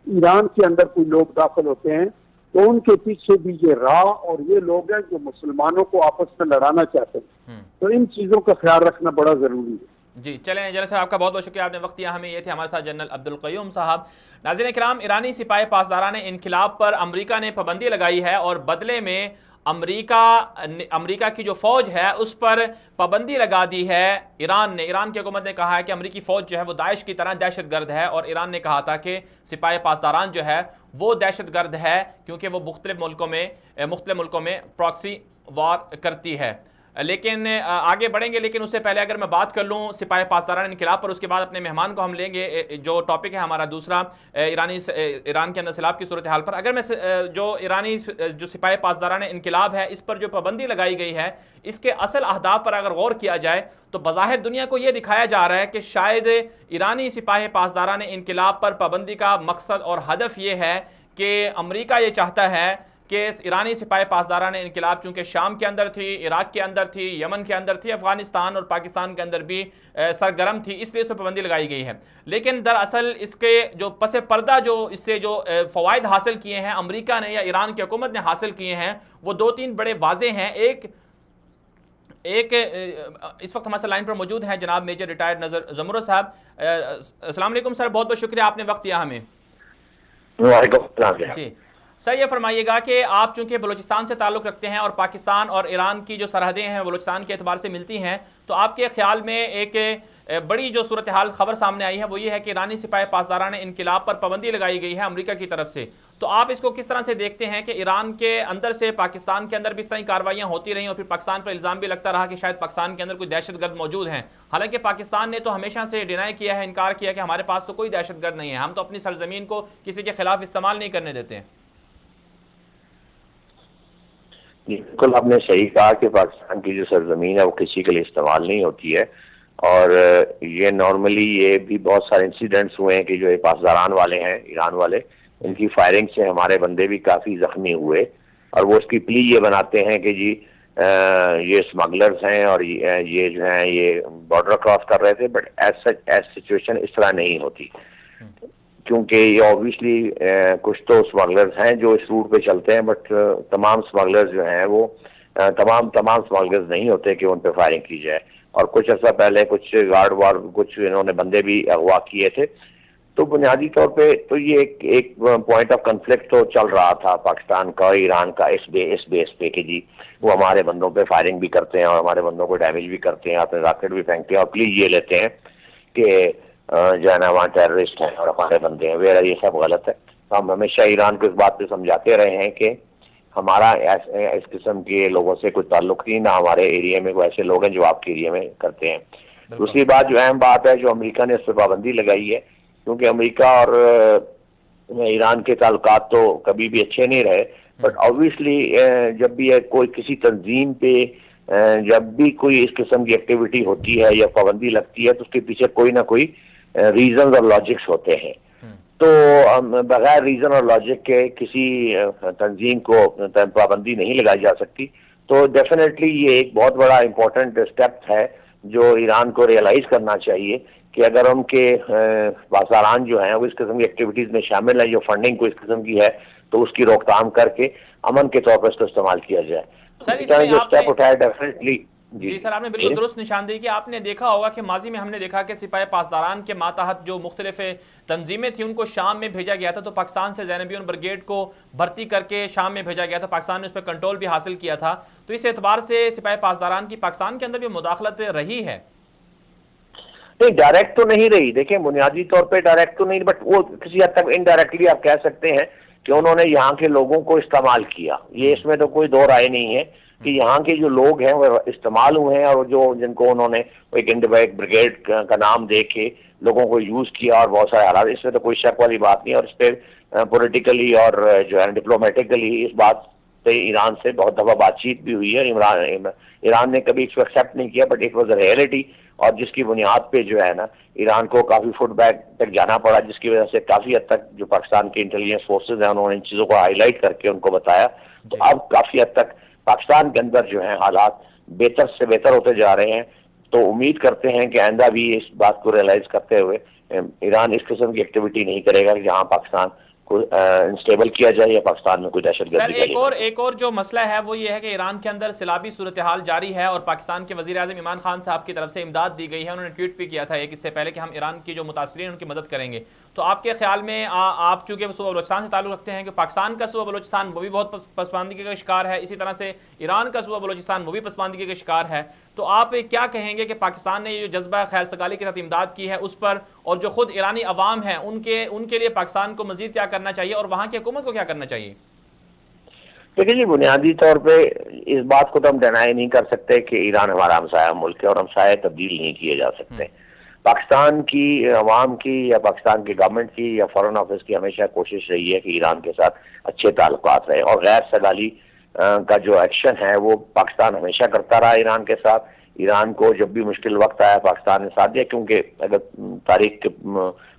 Speaker 5: ایران کے اندر کوئی لوگ داخل ہوتے ہیں تو ان کے پیچھے بھی یہ راہ اور یہ لوگ ہیں جو مسلمانوں کو آپس میں لڑانا چاہتے ہیں. تو ان چیزوں کا خیال رکھنا بڑا ضروری ہے.
Speaker 1: جی چلیں جنرل صاحب، آپ کا بہت بہت شکریہ، آپ نے وقت دیا ہمیں. یہ تھے ہمارے ساتھ جنرل عبدالقیوم صاحب. ناظرین کرام، ایرانی سپاہی پاسداران انقلاب پر امریکہ نے پابندی لگائی ہے، اور بدلے میں امریکہ کی جو فوج ہے اس پر پابندی لگا دی ہے ایران نے. ایران کی حکومت نے کہا ہے کہ امریکی فوج جو ہے وہ داعش کی طرح دہشت گرد ہے، اور ایران نے کہا تھا کہ سپاہی پاسداران جو ہے وہ دہشت گرد ہے کیونکہ وہ مختلف ملکوں میں پراکسی وار کرتی ہے. لیکن آگے بڑھیں گے، لیکن اس سے پہلے اگر میں بات کر لوں سپاہی پاسداران انقلاب پر، اس کے بعد اپنے مہمان کو ہم لیں گے. جو ٹاپک ہے ہمارا دوسرا ایران کے اندر سیلاب کی صورتحال پر. اگر میں جو سپاہی پاسداران انقلاب ہے اس پر جو پابندی لگائی گئی ہے، اس کے اصل اہداف پر اگر غور کیا جائے تو بظاہر دنیا کو یہ دکھایا جا رہا ہے کہ شاید ایرانی سپاہی پاسداران انقلاب پر پابندی کا مقصد اور ہدف یہ ہے کہ امریکہ یہ چاہتا ہے کہ ایرانی سپاہی پاسداران انقلاب چونکہ شام کے اندر تھی، عراق کے اندر تھی، یمن کے اندر تھی، افغانستان اور پاکستان کے اندر بھی سرگرم تھی، اس لیے اس پر پابندی لگائی گئی ہے. لیکن دراصل اس کے جو پس پردہ جو اس سے جو فوائد حاصل کیے ہیں امریکہ نے یا ایران کی حکومت نے حاصل کیے ہیں وہ دو تین بڑے واضح ہیں. ایک اس وقت ہمارے لائن پر موجود ہیں جناب میجر ریٹائرڈ نظر زمرد صاحب. السلام علیکم سر، بہت بہت شکریہ، آپ نے وقت دیا ہمیں.
Speaker 2: وعلیکم السلام.
Speaker 1: جی سر یہ فرمائیے گا کہ آپ چونکہ بلوچستان سے تعلق رکھتے ہیں اور پاکستان اور ایران کی جو سرحدیں ہیں بلوچستان کے اعتبار سے ملتی ہیں، تو آپ کے خیال میں ایک بڑی جو صورتحال خبر سامنے آئی ہے وہ یہ ہے کہ ایرانی سپاہ پاسداران انقلاب پر پابندی لگائی گئی ہے امریکہ کی طرف سے، تو آپ اس کو کس طرح سے دیکھتے ہیں کہ ایران کے اندر سے پاکستان کے اندر بھی اس طرح کی کارروائیاں ہوتی رہیں اور پھر پاکستان پر الزام بھی لگتا رہا کہ شاید پاکستان کے اندر کوئی دہشت گرد موجود ہیں، حالانکہ پاکستان نے تو ہمیشہ سے ڈینائی کیا ہے، انکار کیا کہ ہمارے پاس تو کوئی دہشت گرد نہیں ہے، ہم تو اپنی سرزمین کو کسی کے خلاف استعمال نہیں کرنے دیتے ہیں؟
Speaker 6: بالکل آپ نے صحیح کہا کہ پاکستان کی جو سرزمین ہے وہ کسی کے لیے استعمال نہیں ہوتی ہے، اور یہ نارملی یہ بھی بہت سارے انسیڈنٹس ہوئے ہیں کہ جو پاسداران والے ہیں ایران والے، ان کی فائرنگ سے ہمارے بندے بھی کافی زخمی ہوئے، اور وہ اس کی پلی یہ بناتے ہیں کہ جی یہ اسمگلرز ہیں اور یہ جو ہیں یہ بارڈر کراس کر رہے تھے، بٹ ایز سچویشن اس طرح نہیں ہوتی، کیونکہ یہ اوبویسلی کچھ تو اسمگلرز ہیں جو اس روٹ پہ چلتے ہیں، بٹ تمام اسمگلرز جو ہیں وہ تمام اسمگلرز نہیں ہوتے کہ ان پہ فائرنگ کی جائے، اور کچھ عرصہ پہلے کچھ گارڈ وار کچھ انہوں نے بندے بھی اغوا کیے تھے، تو بنیادی طور پہ تو یہ ایک پوائنٹ آف کنفلکٹ تو چل رہا تھا پاکستان کا اور ایران کا اس بیس پہ کہ جی وہ ہمارے بندوں پہ فائرنگ بھی کرتے ہیں اور ہمارے بندوں کو ڈیمیج بھی کرتے ہیں، اپنے راکٹ بھی پھینکتے ہیں، اور پلیز یہ لیتے ہیں کہ جو ہے نا وہاں ٹیررسٹ ہیں اور ہمارے بندے ہیں، ویرہ یہ سب غلط ہے۔ ہم ہمیشہ ایران کو اس بات پہ سمجھاتے رہے ہیں کہ ہمارا اس قسم کے لوگوں سے کوئی تعلق نہیں، نہ ہمارے ایریا میں کوئی ایسے لوگ ہیں جو آپ کے ایریا میں کرتے ہیں۔ دوسری بات جو اہم بات ہے جو امریکہ نے اس پہ پابندی لگائی ہے، کیونکہ امریکہ اور ایران کے تعلقات تو کبھی بھی اچھے نہیں رہے، بٹ آبویسلی جب بھی کوئی کسی تنظیم پہ جب بھی کوئی اس قسم کی ایکٹیویٹی ہوتی ہے یا پابندی لگتی ہے تو اس کے پیچھے کوئی نہ کوئی ریزنز اور لاجکس ہوتے ہیں، تو بغیر ریزن اور لاجک کے کسی تنظیم کو پابندی نہیں لگائی جا سکتی، تو ڈیفینیٹلی یہ ایک بہت بڑا امپورٹنٹ اسٹیپ ہے جو ایران کو ریئلائز کرنا چاہیے کہ اگر ان کے پاسداران جو ہیں وہ اس قسم کی ایکٹیویٹیز میں شامل ہیں، جو فنڈنگ کو اس قسم کی ہے، تو اس کی روک تھام کر کے امن کے طور پر اس کو استعمال کیا جائے۔
Speaker 1: سر اس میں
Speaker 6: جو اسٹیپ اٹھایا ڈیفینیٹلی
Speaker 1: جی سر آپ نے بالکل درست نشاندہی کی۔ آپ نے دیکھا ہوگا کہ ماضی میں ہم نے دیکھا کہ سپاہ پاسداران کے ماتحت جو مختلف تنظیمیں تھیں ان کو شام میں بھیجا گیا تھا، تو پاکستان سے زینبیون بریگیڈ کو بھرتی کر کے شام میں بھیجا گیا تھا، پاکستان نے اس پہ کنٹرول بھی حاصل کیا تھا، تو اس اعتبار سے سپاہ پاسداران کی پاکستان کے اندر بھی مداخلت رہی ہے؟
Speaker 6: نہیں، ڈائریکٹ تو نہیں رہی، دیکھیں بنیادی طور پہ ڈائریکٹ تو نہیں، بٹ وہ کسی حد تک انڈائریکٹلی آپ کہہ سکتے ہیں کہ انہوں نے یہاں کے لوگوں کو استعمال کیا، یہ اس میں تو کوئی دو رائے نہیں ہے کہ یہاں کے جو لوگ ہیں وہ استعمال ہوئے ہیں، اور جو جن کو انہوں نے ایک بریگیڈ کا نام دے کے لوگوں کو یوز کیا اور بہت سارے حالات، اس میں تو کوئی شک والی بات نہیں، اور اس پہ پولیٹیکلی اور جو ہے ڈپلومیٹکلی اس بات پہ ایران سے بہت دفعہ بات چیت بھی ہوئی ہے، ایران نے کبھی اس کو ایکسیپٹ نہیں کیا، but it was a reality, اور جس کی بنیاد پہ جو ہے نا ایران کو کافی فٹ بیک تک جانا پڑا، جس کی وجہ سے کافی حد تک جو پاکستان کے انٹیلیجنس فورسز ہیں انہوں نے ان چیزوں کو ہائی لائٹ کر کے ان کو بتایا، تو اب کافی حد تک پاکستان کے اندر جو ہیں حالات بہتر سے بہتر ہوتے جا رہے ہیں، تو امید کرتے ہیں کہ آئندہ بھی اس بات کو ریئلائز کرتے ہوئے ایران اس قسم کی ایکٹیویٹی نہیں کرے گا کہ جہاں پاکستان کو انسٹیبل کیا جائے یا پاکستان میں کوئی دہشت گردی۔
Speaker 1: سر ایک اور جو مسئلہ ہے وہ یہ ہے کہ ایران کے اندر سیلابی صورتحال جاری ہے، اور پاکستان کے وزیر اعظم عمران خان صاحب کی طرف سے امداد دی گئی ہے، انہوں نے ٹویٹ بھی کیا تھا ایک اس سے پہلے کہ ہم ایران کی جو متاثرین ان کی مدد کریں گے، تو آپ کے خیال میں آپ چونکہ صوبہ بلوچستان سے تعلق رکھتے ہیں کہ پاکستان کا صوبہ بلوچستان وہ بھی بہت پسماندگی کا شکار ہے، اسی طرح سے ایران کا صوبہ بلوچستان وہ بھی پسماندگی کا شکار ہے، تو آپ کیا کہیں گے کہ پاکستان نے یہ جو جذبہ خیر سگالی کے ساتھ امداد کی ہے اس پر، اور جو خود ایرانی عوام ہیں ان کے لیے پاکستان کو مزید کیا کرنا چاہیے اور وہاں کی حکومت کو کیا کرنا چاہیے؟
Speaker 6: دیکھیں جی، بنیادی طور پہ اس بات کو تو ہم ڈینائی نہیں کر سکتے کہ ایران ہمارا ہمسایہ ملک ہے اور ہمسایہ تبدیل نہیں کیے جا سکتے۔ پاکستان کی عوام کی یا پاکستان کی گورنمنٹ کی یا فارن آفس کی ہمیشہ کوشش رہی ہے کہ ایران کے ساتھ اچھے تعلقات رہے، اور غیر سگالی کا جو ایکشن ہے وہ پاکستان ہمیشہ کرتا رہا ایران کے ساتھ۔ ایران کو جب بھی مشکل وقت آیا پاکستان نے ساتھ دیا، کیونکہ اگر تاریخ کے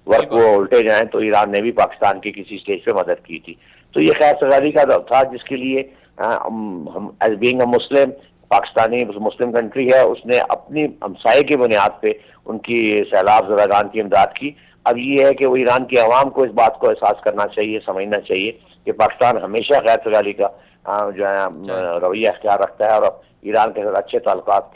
Speaker 6: وقت وہ الٹے جائیں تو ایران نے بھی پاکستان کی کسی سٹیج پہ مدد کی تھی، تو یہ خیر سگالی کا تھا جس کے لیے as being a Muslim Pakistani Muslim country ہے، اس نے اپنی ہمسائے کی بنیاد پہ ان کی سیلاب زدگان کی امداد کی۔ اب یہ ہے کہ وہ ایران کے عوام کو اس بات کو احساس کرنا چاہیے، سمجھنا چاہیے کہ پاکستان ہمیشہ غیر سگالی کا جو ہے رویہ اختیار رکھتا ہے اور ایران کے ساتھ اچھے تعلقات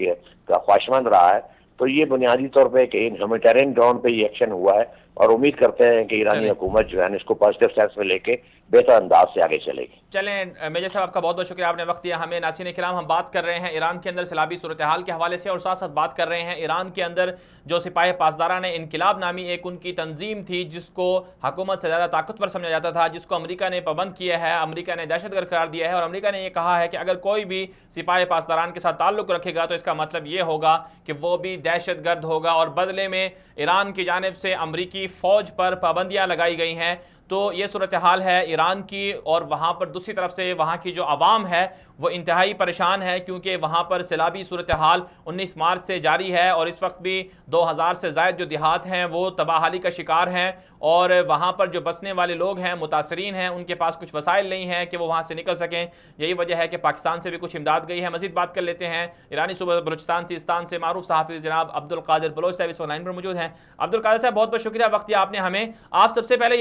Speaker 6: کا خواہشمند رہا ہے، تو یہ بنیادی طور پہ کہ ہیومینٹیرین گراؤنڈ پہ یہ ایکشن ہوا ہے، اور امید کرتے ہیں کہ ایرانی حکومت جو ہے اس کو پازیٹیو سینس میں لے کے بہتر انداز سے آگے چلے گی۔
Speaker 1: چلیں میجر صاحب، آپ کا بہت بہت شکریہ، آپ نے وقت دیا ہمیں۔ ناظرین کرام، ہم بات کر رہے ہیں ایران کے اندر سیلابی صورتحال کے حوالے سے، اور ساتھ ساتھ بات کر رہے ہیں ایران کے اندر جو سپاہ پاسداران انقلاب نامی ایک ان کی تنظیم تھی جس کو حکومت سے زیادہ طاقتور سمجھا جاتا تھا، جس کو امریکہ نے پابند کیا ہے، امریکہ نے دہشت گرد قرار دیا ہے، اور امریکہ نے یہ کہا ہے کہ اگر کوئی بھی سپاہ پاسداران کے ساتھ تعلق رکھے گا تو اس کا مطلب یہ ہوگا کہ وہ بھی دہشت گرد ہوگا، اور بدلے میں ایران کی جانب سے امریکی فوج پر پابندیاں لگائی گئی ہیں۔ تو یہ صورتحال ہے ایران کی، اور وہاں پر دوسری طرف سے وہاں کی جو عوام ہے وہ انتہائی پریشان ہے، کیونکہ وہاں پر سیلابی صورتحال 19 مارچ سے جاری ہے، اور اس وقت بھی 2000 سے زائد جو دیہات ہیں وہ تباہی کا شکار ہیں، اور وہاں پر جو بسنے والے لوگ ہیں، متاثرین ہیں، ان کے پاس کچھ وسائل نہیں ہیں کہ وہ وہاں سے نکل سکیں۔ یہی وجہ ہے کہ پاکستان سے بھی کچھ امداد گئی ہے۔ مزید بات کر لیتے ہیں ایرانی صوبہ بلوچستان سیستان سے معروف صحافی جناب عبدالقادر بلوچ صاحب اس وقت لائن پر موجود ہیں۔ عبدالقادر صاحب، بہت بہت شکریہ وقت دیا آپ نے ہمیں۔ آپ سب سے پہلے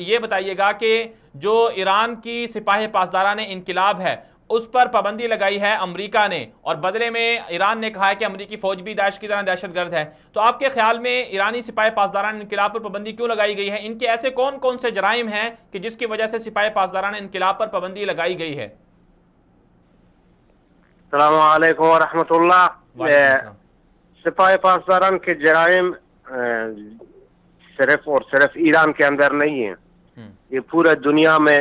Speaker 1: یہ بتائیے گا کہ جو ایران کی سپاہ پاسداران انقلاب ہے اس پر پابندی لگائی ہے امریکہ نے، اور بدلے میں ایران نے کہا ہے کہ امریکی فوج بھی داعش کی طرح دہشت گرد ہے، تو آپ کے خیال میں ایرانی سپاہ پاسداران انقلاب پر پابندی کیوں لگائی گئی ہے؟ ان کے ایسے کون کون سے جرائم ہیں کہ جس کی وجہ سے سپاہ پاسداران انقلاب پر پابندی لگائی گئی ہے؟
Speaker 7: السلام علیکم ورحمۃ اللہ۔ سپاہ پاسداران کے جرائم صرف اور صرف ایران کے اندر نہیں ہیں، یہ پورے دنیا میں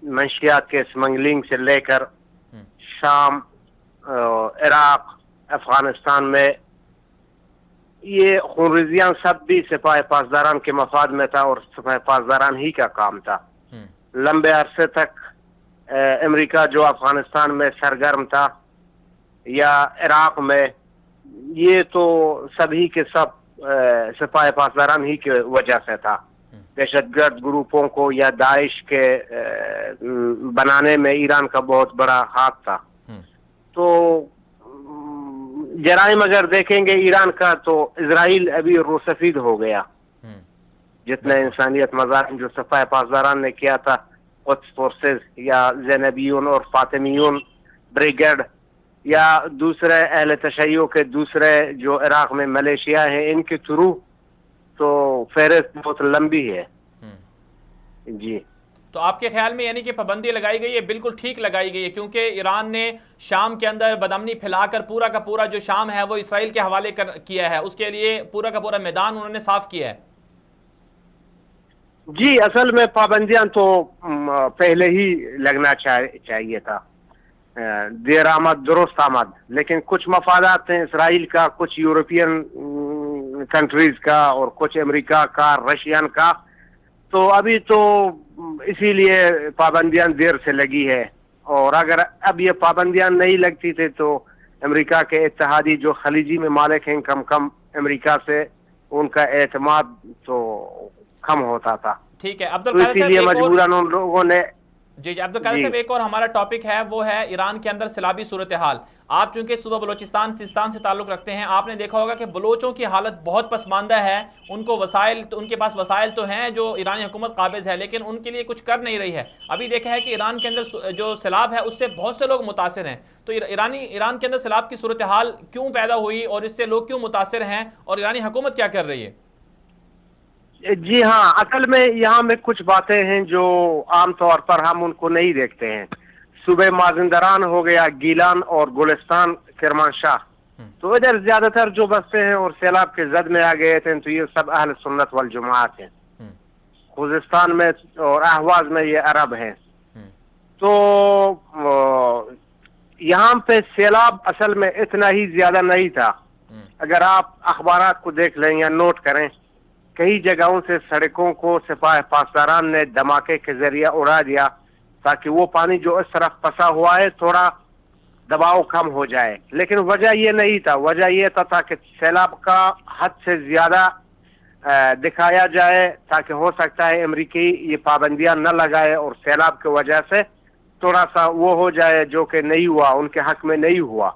Speaker 7: منشیات کے اسمگلنگ سے لے کر شام، عراق، افغانستان میں یہ خونریزیاں سب بھی سپاہ پاسداران کے مفاد میں تھا، اور سپاہ پاسداران ہی کا کام تھا۔ لمبے عرصے تک امریکہ جو افغانستان میں سرگرم تھا یا عراق میں، یہ تو سبھی کے سب سپاہ پاسداران ہی کی وجہ سے تھا۔ دہشت گرد گروپوں کو یا داعش کے بنانے میں ایران کا بہت بڑا ہاتھ تھا۔ تو جرائم اگر دیکھیں گے ایران کا تو اسرائیل ابھی روسفید ہو گیا، جتنے انسانیت مظالم جو سپاہ پاسداران نے کیا تھا، قدس فورسز یا زینبیون اور فاطمیون بریگیڈ یا دوسرے اہل تشیع کے دوسرے جو عراق میں ملیشیا ہیں، ان کے تھرو تو فہرست بہت لمبی ہے۔ جی،
Speaker 1: تو آپ کے خیال میں یعنی کہ پابندی لگائی گئی ہے بالکل ٹھیک لگائی گئی ہے، کیونکہ ایران نے شام کے اندر بدامنی پھیلا کر پورا کا پورا جو شام ہے وہ اسرائیل کے حوالے کیا ہے، اس کے لیے پورا کا پورا میدان انہوں نے صاف کیا ہے۔
Speaker 7: جی، اصل میں پابندیاں تو پہلے ہی لگنا چاہیے تھا، دیر آمد درست آمد، لیکن کچھ مفادات ہیں اسرائیل کا، کچھ یورپین کنٹریز کا، اور کچھ امریکہ کا، رشین کا، تو ابھی تو اسی لیے پابندیاں دیر سے لگی ہے۔ اور اگر اب یہ پابندیاں نہیں لگتی تھے تو امریکہ کے اتحادی جو خلیجی ممالک ہیں کم امریکہ سے ان کا اعتماد تو کم ہوتا تھا۔
Speaker 1: ٹھیک ہے
Speaker 7: عبدالقادر صاحب، اسی لیے مجبوراً ان لوگوں نے
Speaker 1: جی عبدالقادر صاحب، ایک اور ہمارا ٹاپک ہے وہ ہے ایران کے اندر سیلابی صورتحال۔ آپ چونکہ صوبہ بلوچستان سیستان سے تعلق رکھتے ہیں، آپ نے دیکھا ہوگا کہ بلوچوں کی حالت بہت پسماندہ ہے، ان کے پاس وسائل تو ہیں جو ایرانی حکومت قابض ہے، لیکن ان کے لیے کچھ کر نہیں رہی ہے۔ ابھی دیکھا ہے کہ ایران کے اندر جو سیلاب ہے اس سے بہت سے لوگ متاثر ہیں، تو ایران کے اندر سیلاب کی صورتحال کیوں پیدا ہوئی اور اس سے لوگ کیوں متاثر ہیں، اور ایرانی حکومت کیا کر رہی ہے؟
Speaker 7: جی ہاں، اصل میں یہاں میں کچھ باتیں ہیں جو عام طور پر ہم ان کو نہیں دیکھتے ہیں۔ صوبہ مازندران ہو گیا، گیلان اور گلستان کرمانشاہ، تو ادھر زیادہ تر جو بستے ہیں اور سیلاب کے زد میں آ گئے تھے تو یہ سب اہل سنت والجماعت ہیں۔ خوزستان میں اور اہواز میں یہ عرب ہیں۔ تو یہاں پہ سیلاب اصل میں اتنا ہی زیادہ نہیں تھا۔ اگر آپ اخبارات کو دیکھ لیں یا نوٹ کریں، کئی جگہوں سے سڑکوں کو سپاہ پاسداران نے دھماکے کے ذریعے اڑا دیا تاکہ وہ پانی جو اس طرف پھنسا ہوا ہے تھوڑا دباؤ کم ہو جائے، لیکن وجہ یہ نہیں تھا۔ وجہ یہ تھا کہ سیلاب کا حد سے زیادہ دکھایا جائے تاکہ ہو سکتا ہے امریکی یہ پابندیاں نہ لگائے اور سیلاب کی وجہ سے تھوڑا سا وہ ہو جائے جو کہ نہیں ہوا، ان کے حق میں نہیں ہوا۔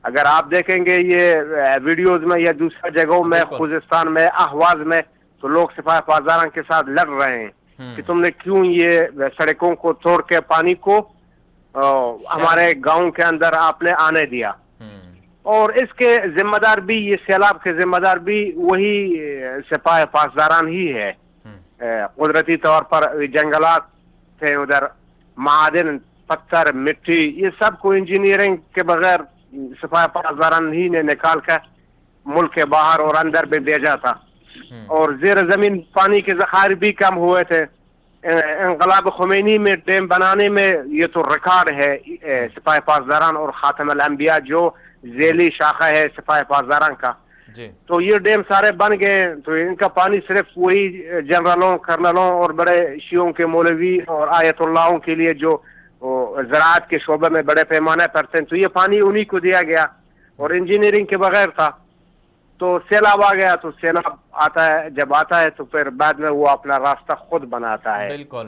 Speaker 7: اگر آپ دیکھیں گے یہ ویڈیوز میں یا دوسرے جگہوں میں، خوزستان میں، اہواز میں، تو لوگ سپاہ پاسداران کے ساتھ لڑ رہے ہیں کہ تم نے کیوں یہ سڑکوں کو توڑ کے پانی کو ہمارے گاؤں کے اندر آپ نے آنے دیا۔ اور اس کے ذمہ دار بھی، یہ سیلاب کے ذمہ دار بھی وہی سپاہ پاسداران ہی ہے۔ قدرتی طور پر جنگلات تھے ادھر, معادن, پتھر, مٹی, یہ سب کو انجینئرنگ کے بغیر سپاہ پاسداران ہی نے نکال کر ملک کے باہر اور اندر بھی بھیجا تھا. اور زیر زمین پانی کے ذخائر بھی کم ہوئے تھے. انقلاب خمینی میں ڈیم بنانے میں یہ تو ریکارڈ ہے سپاہ پاسداران اور خاتم الانبیاء جو ذیلی شاخہ ہے سپاہ پاسداران کا. تو یہ ڈیم سارے بن گئے, تو ان کا پانی صرف وہی جنرلوں, کرنلوں اور بڑے شیعوں کے مولوی اور آیت اللہوں کے لیے جو زراعت کے شعبے میں بڑے پیمانے پر تھے, تو یہ پانی انہی کو دیا گیا اور انجینئرنگ کے بغیر تھا. تو سیلاب آ گیا, تو سیلاب آتا ہے, جب آتا ہے تو پھر بعد میں وہ اپنا راستہ خود بناتا ہے.
Speaker 1: بالکل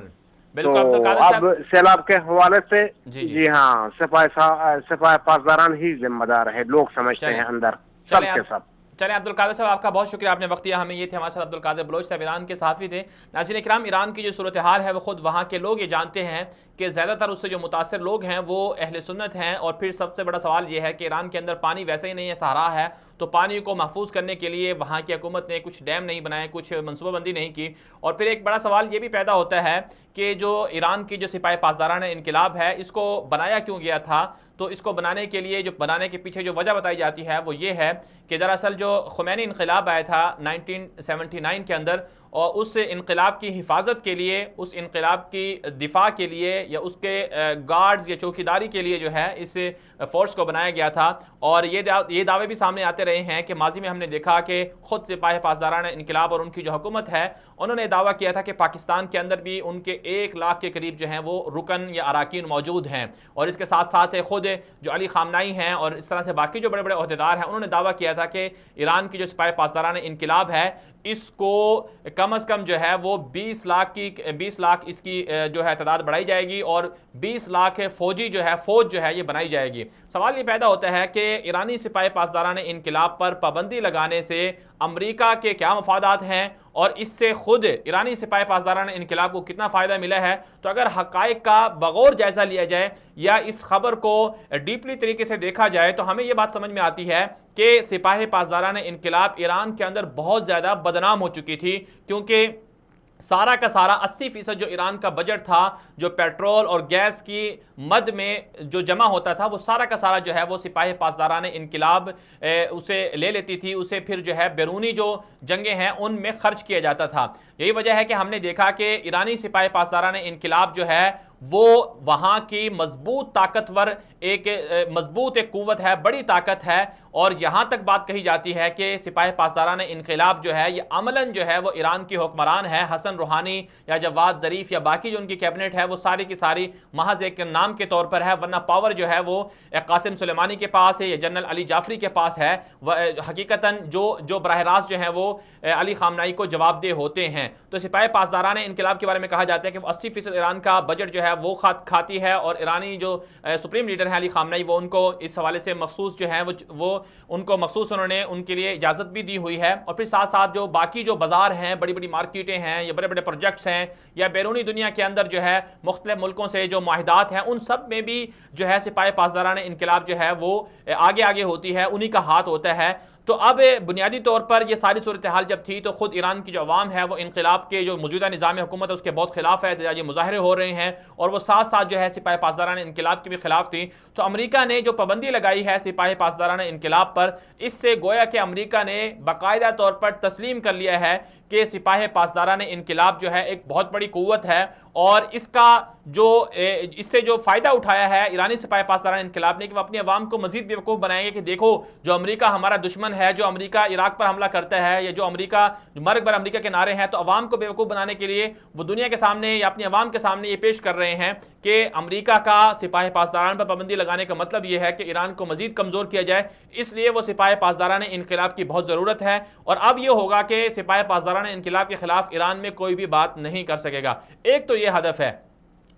Speaker 7: تو اب سیلاب کے حوالے سے جی ہاں سپاہ پاسداران ہی ذمہ دار ہے, لوگ سمجھتے ہیں اندر سب کے سب.
Speaker 1: چلیں عبدالقادر صاحب, آپ کا بہت شکریہ, آپ نے وقت دیا ہمیں. یہ تھے ہمارے ساتھ عبدالقادر بلوچ صاحب, ایران کے صحافی تھے. ناظرین اکرام, ایران کی جو صورتحال ہے وہ خود وہاں کے لوگ یہ جانتے ہیں کہ زیادہ تر اس سے جو متاثر لوگ ہیں وہ اہل سنت ہیں. اور پھر سب سے بڑا سوال یہ ہے کہ ایران کے اندر پانی ویسے ہی نہیں ہے, صحرا ہے, تو پانی کو محفوظ کرنے کے لیے وہاں کی حکومت نے کچھ ڈیم نہیں بنائے, کچھ منصوبہ بندی نہیں کی. اور پھر ایک بڑا سوال یہ بھی پیدا ہوتا ہے کہ جو ایران کی جو سپاہ پاسداران انقلاب ہے, اس کو بنایا کیوں گیا تھا؟ تو اس کو بنانے کے لیے, جو بنانے کے پیچھے جو وجہ بتائی جاتی ہے وہ یہ ہے کہ دراصل جو خمینی انقلاب آیا تھا 1979 کے اندر, اور اس انقلاب کی حفاظت کے لیے, اس انقلاب کی دفاع کے لیے, یا اس کے گارڈز یا چوکیداری کے لیے جو ہے اس فورس کو بنایا گیا تھا. اور یہ دعوے بھی سامنے آتے رہے ہیں کہ ماضی میں ہم نے دیکھا کہ خود سپاہ پاسداران انقلاب اور ان کی جو حکومت ہے, انہوں نے دعویٰ کیا تھا کہ پاکستان کے اندر بھی ان کے 1 لاکھ کے قریب جو ہیں وہ رکن یا اراکین موجود ہیں. اور اس کے ساتھ ساتھ خود جو علی خامنائی ہیں اور اس طرح سے باقی جو بڑے بڑے عہدیدار ہیں, انہوں نے دعویٰ کیا تھا کہ ایران کی جو سپاہ پاسداران انقلاب ہے, اس کو کم از کم جو ہے وہ 20 لاکھ اس کی جو ہے تعداد بڑھائی جائے گی, اور 20 لاکھ فوج جو ہے یہ بنائی جائے گی. سوال یہ پیدا ہوتا ہے کہ ایرانی سپاہ پاسداران انقلاب پر پابندی لگانے سے امریکہ کے کیا مفادات ہیں, اور اس سے خود ایرانی سپاہ پاسداران انقلاب کو کتنا فائدہ ملا ہے؟ تو اگر حقائق کا بغور جائزہ لیا جائے یا اس خبر کو ڈیپلی طریقے سے دیکھا جائے, تو ہمیں یہ بات سمجھ میں آتی ہے کہ سپاہ پاسداران انقلاب ایران کے اندر بہت زیادہ بدنام ہو چکی تھی, کیونکہ سارا کا سارا 80% جو ایران کا بجٹ تھا, جو پیٹرول اور گیس کی مد میں جو جمع ہوتا تھا, وہ سارا کا سارا جو ہے وہ سپاہ پاسداران انقلاب اسے لے لیتی تھی. اسے پھر جو ہے بیرونی جو جنگیں ہیں ان میں خرچ کیا جاتا تھا. یہی وجہ ہے کہ ہم نے دیکھا کہ ایرانی سپاہ پاسداران انقلاب جو ہے وہ وہاں کی مضبوط طاقتور ایک قوت ہے, بڑی طاقت ہے. اور یہاں تک بات کہی جاتی ہے کہ سپاہ پاسداران انقلاب جو ہے یہ عملاً جو ہے وہ ایران کی حکمران ہے. حسن روحانی یا جواد ظریف یا باقی جو ان کی کیبنٹ ہے وہ ساری کی ساری محض ایک نام کے طور پر ہے, ورنہ پاور جو ہے وہ قاسم سلیمانی کے پاس ہے یا جنرل علی جعفری کے پاس ہے. حقیقتاً جو براہ راست جو ہیں وہ علی خامنائی کو جواب دہ ہوتے ہیں. تو سپاہ پاسداران انقلاب کے بارے میں کہا جاتا ہے کہ 80% ایران کا بجٹ جو ہے وہ کھاتی ہے, اور ایرانی جو سپریم لیڈر ہیں علی خامنائی, وہ ان کو اس حوالے سے مخصوص جو ہیں وہ ان کو مخصوص انہوں نے ان کے لیے اجازت بھی دی ہوئی ہے. اور پھر ساتھ ساتھ جو باقی جو بازار ہیں, بڑی بڑی مارکیٹیں ہیں یا بڑے بڑے پروجیکٹس ہیں, یا بیرونی دنیا کے اندر جو ہے مختلف ملکوں سے جو معاہدات ہیں, ان سب میں بھی جو ہے سپاہ پاسداران انقلاب جو ہے وہ آگے ہوتی ہے, انہی کا ہاتھ ہوتا ہے. تو اب بنیادی طور پر یہ ساری صورتحال جب تھی تو خود ایران کی جو عوام ہے وہ انقلاب کے جو موجودہ نظام حکومت ہے اس کے بہت خلاف ہے, احتجاجی مظاہرے ہو رہے ہیں, اور وہ ساتھ ساتھ جو ہے سپاہ پاسداران انقلاب کے بھی خلاف تھی. تو امریکہ نے جو پابندی لگائی ہے سپاہ پاسداران انقلاب پر, اس سے گویا کہ امریکہ نے باقاعدہ طور پر تسلیم کر لیا ہے کہ سپاہ پاسداران انقلاب جو ہے ایک بہت بڑی قوت ہے, اور اس سے جو فائدہ اٹھایا ہے ایرانی سپاہ پاسداران انقلاب نے کہ وہ اپنی عوام کو مزید بیوقوف بنائیں گے کہ دیکھو جو امریکہ ہمارا دشمن ہے, جو امریکہ عراق پر حملہ کرتا ہے, یا جو امریکہ مرگ بر امریکہ کے نعرے ہیں, تو عوام کو بیوقوف بنانے کے لیے وہ دنیا کے سامنے یا اپنی عوام کے سامنے یہ پیش کر رہے ہیں کہ امریکہ کا سپاہ پاسداران پر پابندی لگانے کا مطلب یہ ہے کہ ایران کو مزید کمزور کیا جائے. اس لیے وہ سپاہ پاسداران انقلاب کی بہت ضرورت ہے, اور اب یہ ہوگا کہ سپاہ پاسداران انقلاب کے خلاف ایران میں کوئی بھی بات نہیں کر سکے گا. ایک تو یہ ہدف ہے,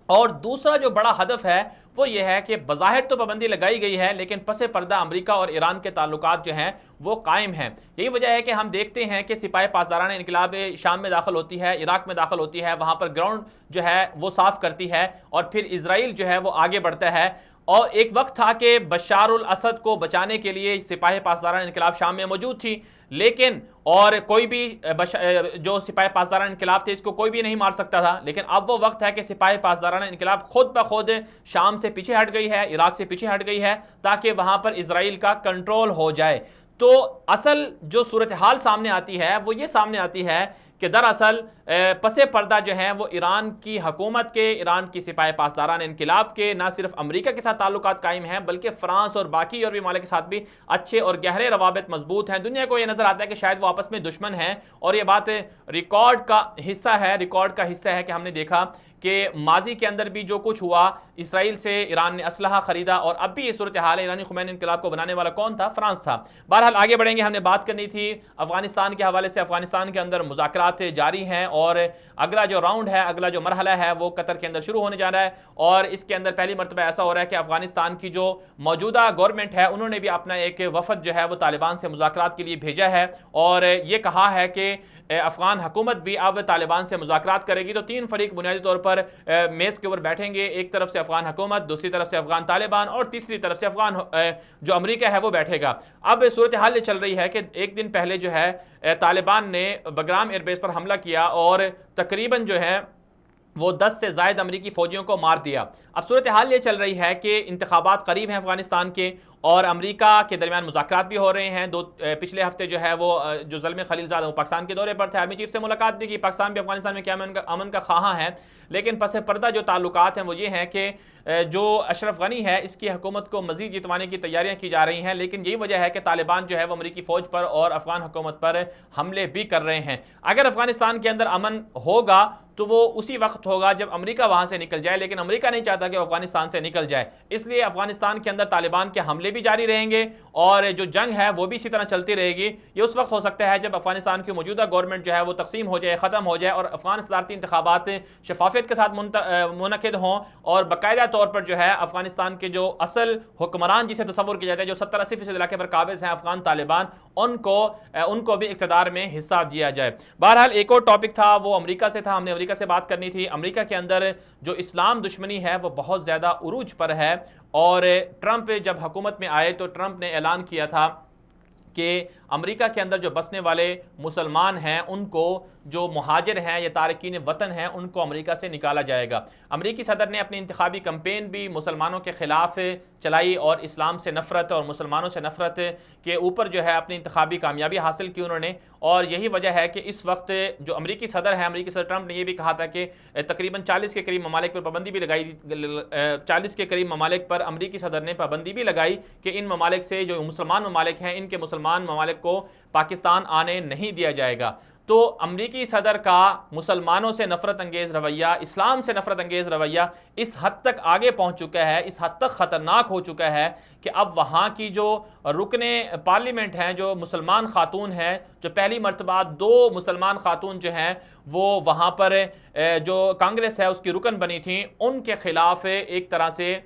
Speaker 1: اور دوسرا جو بڑا ہدف ہے وہ یہ ہے کہ بظاہر تو پابندی لگائی گئی ہے, لیکن پس پردہ امریکہ اور ایران کے تعلقات جو ہیں وہ قائم ہیں. یہی وجہ ہے کہ ہم دیکھتے ہیں کہ سپاہ پاسداران انقلاب شام میں داخل ہوتی ہے, عراق میں داخل ہوتی ہے, وہاں پر گراؤنڈ جو ہے وہ صاف کرتی ہے, اور پھر اسرائیل جو ہے وہ آگے بڑھتا ہے. اور ایک وقت تھا کہ بشار الاسد کو بچانے کے لیے سپاہ پاسداران انقلاب شام میں موجود تھی، لیکن اور کوئی بھی جو سپاہ پاسداران انقلاب تھے اس کو کوئی بھی نہیں مار سکتا تھا، لیکن اب وہ وقت ہے کہ سپاہ پاسداران انقلاب خود بخود شام سے پیچھے ہٹ گئی ہے، عراق سے پیچھے ہٹ گئی ہے، تاکہ وہاں پر اسرائیل کا کنٹرول ہو جائے۔ تو اصل جو صورتحال سامنے آتی ہے وہ یہ سامنے آتی ہے کہ دراصل پس پردہ جو ہیں وہ ایران کی حکومت کے، ایران کی سپاہ پاسداران انقلاب کے نہ صرف امریکہ کے ساتھ تعلقات قائم ہیں بلکہ فرانس اور باقی یورپی ممالک کے ساتھ بھی اچھے اور گہرے روابط مضبوط ہیں۔ دنیا کو یہ نظر آتا ہے کہ شاید وہ آپس میں دشمن ہیں، اور یہ بات ریکارڈ کا حصہ ہے کہ ہم نے دیکھا کہ ماضی کے اندر بھی جو کچھ ہوا، اسرائیل سے ایران نے اسلحہ خریدا، اور اب بھی یہ صورتحال ہے۔ ایرانی خمینی انقلاب کو بنانے والا کون تھا؟ فرانس تھا۔ بہرحال آگے بڑھیں گے، ہم نے بات کرنی تھی افغانستان کے حوالے سے۔ افغانستان کے اندر مذاکرات جاری ہیں، اور اگلا جو راؤنڈ ہے، اگلا جو مرحلہ ہے وہ قطر کے اندر شروع ہونے جا رہا ہے، اور اس کے اندر پہلی مرتبہ ایسا ہو رہا ہے کہ افغانستان کی جو موجودہ گورنمنٹ ہے انہوں نے بھی اپنا ایک وفد جو ہے وہ طالبان سے مذاکرات کے لیے بھیجا ہے، اور یہ کہا ہے کہ افغان حکومت بھی اب طالبان سے مذاکرات کرے گی۔ تو تین فریق بنیادی طور پر میز کے اوپر بیٹھیں گے، ایک طرف سے افغان حکومت، دوسری طرف سے افغان طالبان، اور تیسری طرف سے افغان جو امریکہ ہے وہ بیٹھے گا۔ اب صورتحال یہ چل رہی ہے کہ ایک دن پہلے جو ہے طالبان نے بگرام ایئر بیس پر حملہ کیا، اور تقریباً جو ہے وہ 10 سے زائد امریکی فوجیوں کو مار دیا۔ اب صورتحال یہ چل رہی ہے کہ انتخابات قریب ہیں افغانستان کے، اور امریکہ کے درمیان مذاکرات بھی ہو رہے ہیں۔ پچھلے ہفتے جو ہے وہ جو زلمے خلیل زاد وہ پاکستان کے دورے پر تھے، آرمی چیف سے ملاقات بھی کی۔ پاکستان بھی افغانستان میں کیا امن کا خواہاں ہے، لیکن پس پردہ جو تعلقات ہیں وہ یہ ہیں کہ جو اشرف غنی ہے اس کی حکومت کو مزید جتوانے کی تیاریاں کی جا رہی ہیں، لیکن یہی وجہ ہے کہ طالبان جو ہے وہ امریکی فوج پر اور افغان حکومت پر حملے بھی کر رہے ہیں۔ اگر افغانستان کے اندر امن ہوگا تو وہ اسی وقت ہوگا جب امریکہ وہاں سے نکل جائے، لیکن امریکہ نہیں چاہتا کہ وہ افغانستان سے نکل جائے، اس لیے افغانستان کے اندر طالبان کے حملے بھی جاری رہیں گے، اور جو جنگ ہے وہ بھی اسی طرح چلتی رہے گی۔ یہ اس وقت ہو سکتا ہے جب افغانستان کی موجودہ گورنمنٹ جو ہے وہ تقسیم ہو جائے، ختم ہو جائے، اور افغان صدارتی انتخابات شفافیت کے ساتھ منعقد ہوں، اور باقاعدہ طور پر جو ہے افغانستان کے جو اصل حکمران جسے تصور کیا جاتا ہے، جو 70-80% علاقے پر قابض ہیں افغان طالبان، ان کو بھی اقتدار میں حصہ دیا جائے۔ بہرحال ایک اور ٹاپک تھا وہ امریکہ سے تھا، ہم نے امریکہ سے بات کرنی تھی۔ امریکہ کے اندر جو اسلام دشمنی ہے وہ بہت زیادہ عروج پر ہے، اور ٹرمپ جب حکومت میں آئے تو ٹرمپ نے اعلان کیا تھا کہ امریکہ کے اندر جو بسنے والے مسلمان ہیں ان کو، جو مہاجر ہیں یا تارکین وطن ہیں، ان کو امریکہ سے نکالا جائے گا۔ امریکی صدر نے اپنی انتخابی کمپین بھی مسلمانوں کے خلاف چلائی، اور اسلام سے نفرت اور مسلمانوں سے نفرت کے اوپر جو ہے اپنی انتخابی کامیابی حاصل کی انہوں نے، اور یہی وجہ ہے کہ اس وقت جو امریکی صدر ہیں، امریکی صدر ٹرمپ نے یہ بھی کہا تھا کہ تقریباً 40 کے قریب ممالک پر پابندی بھی لگائی، 40 کے قریب ممالک پر امریکی صدر نے پابندی بھی لگائی کہ ان ممالک سے، جو مسلمان ممالک ہیں، ان کے مسلمان ممالک کو پاکستان آنے نہیں دیا جائے گا۔ تو امریکی صدر کا مسلمانوں سے نفرت انگیز رویہ، اسلام سے نفرت انگیز رویہ اس حد تک آگے پہنچ چکا ہے، اس حد تک خطرناک ہو چکا ہے کہ اب وہاں کی جو رکن پارلیمنٹ ہیں، جو مسلمان خاتون ہیں، جو پہلی مرتبہ 2 مسلمان خاتون جو ہیں وہ وہاں پر جو کانگریس ہے اس کی رکن بنی تھیں، ان کے خلاف ایک طرح سے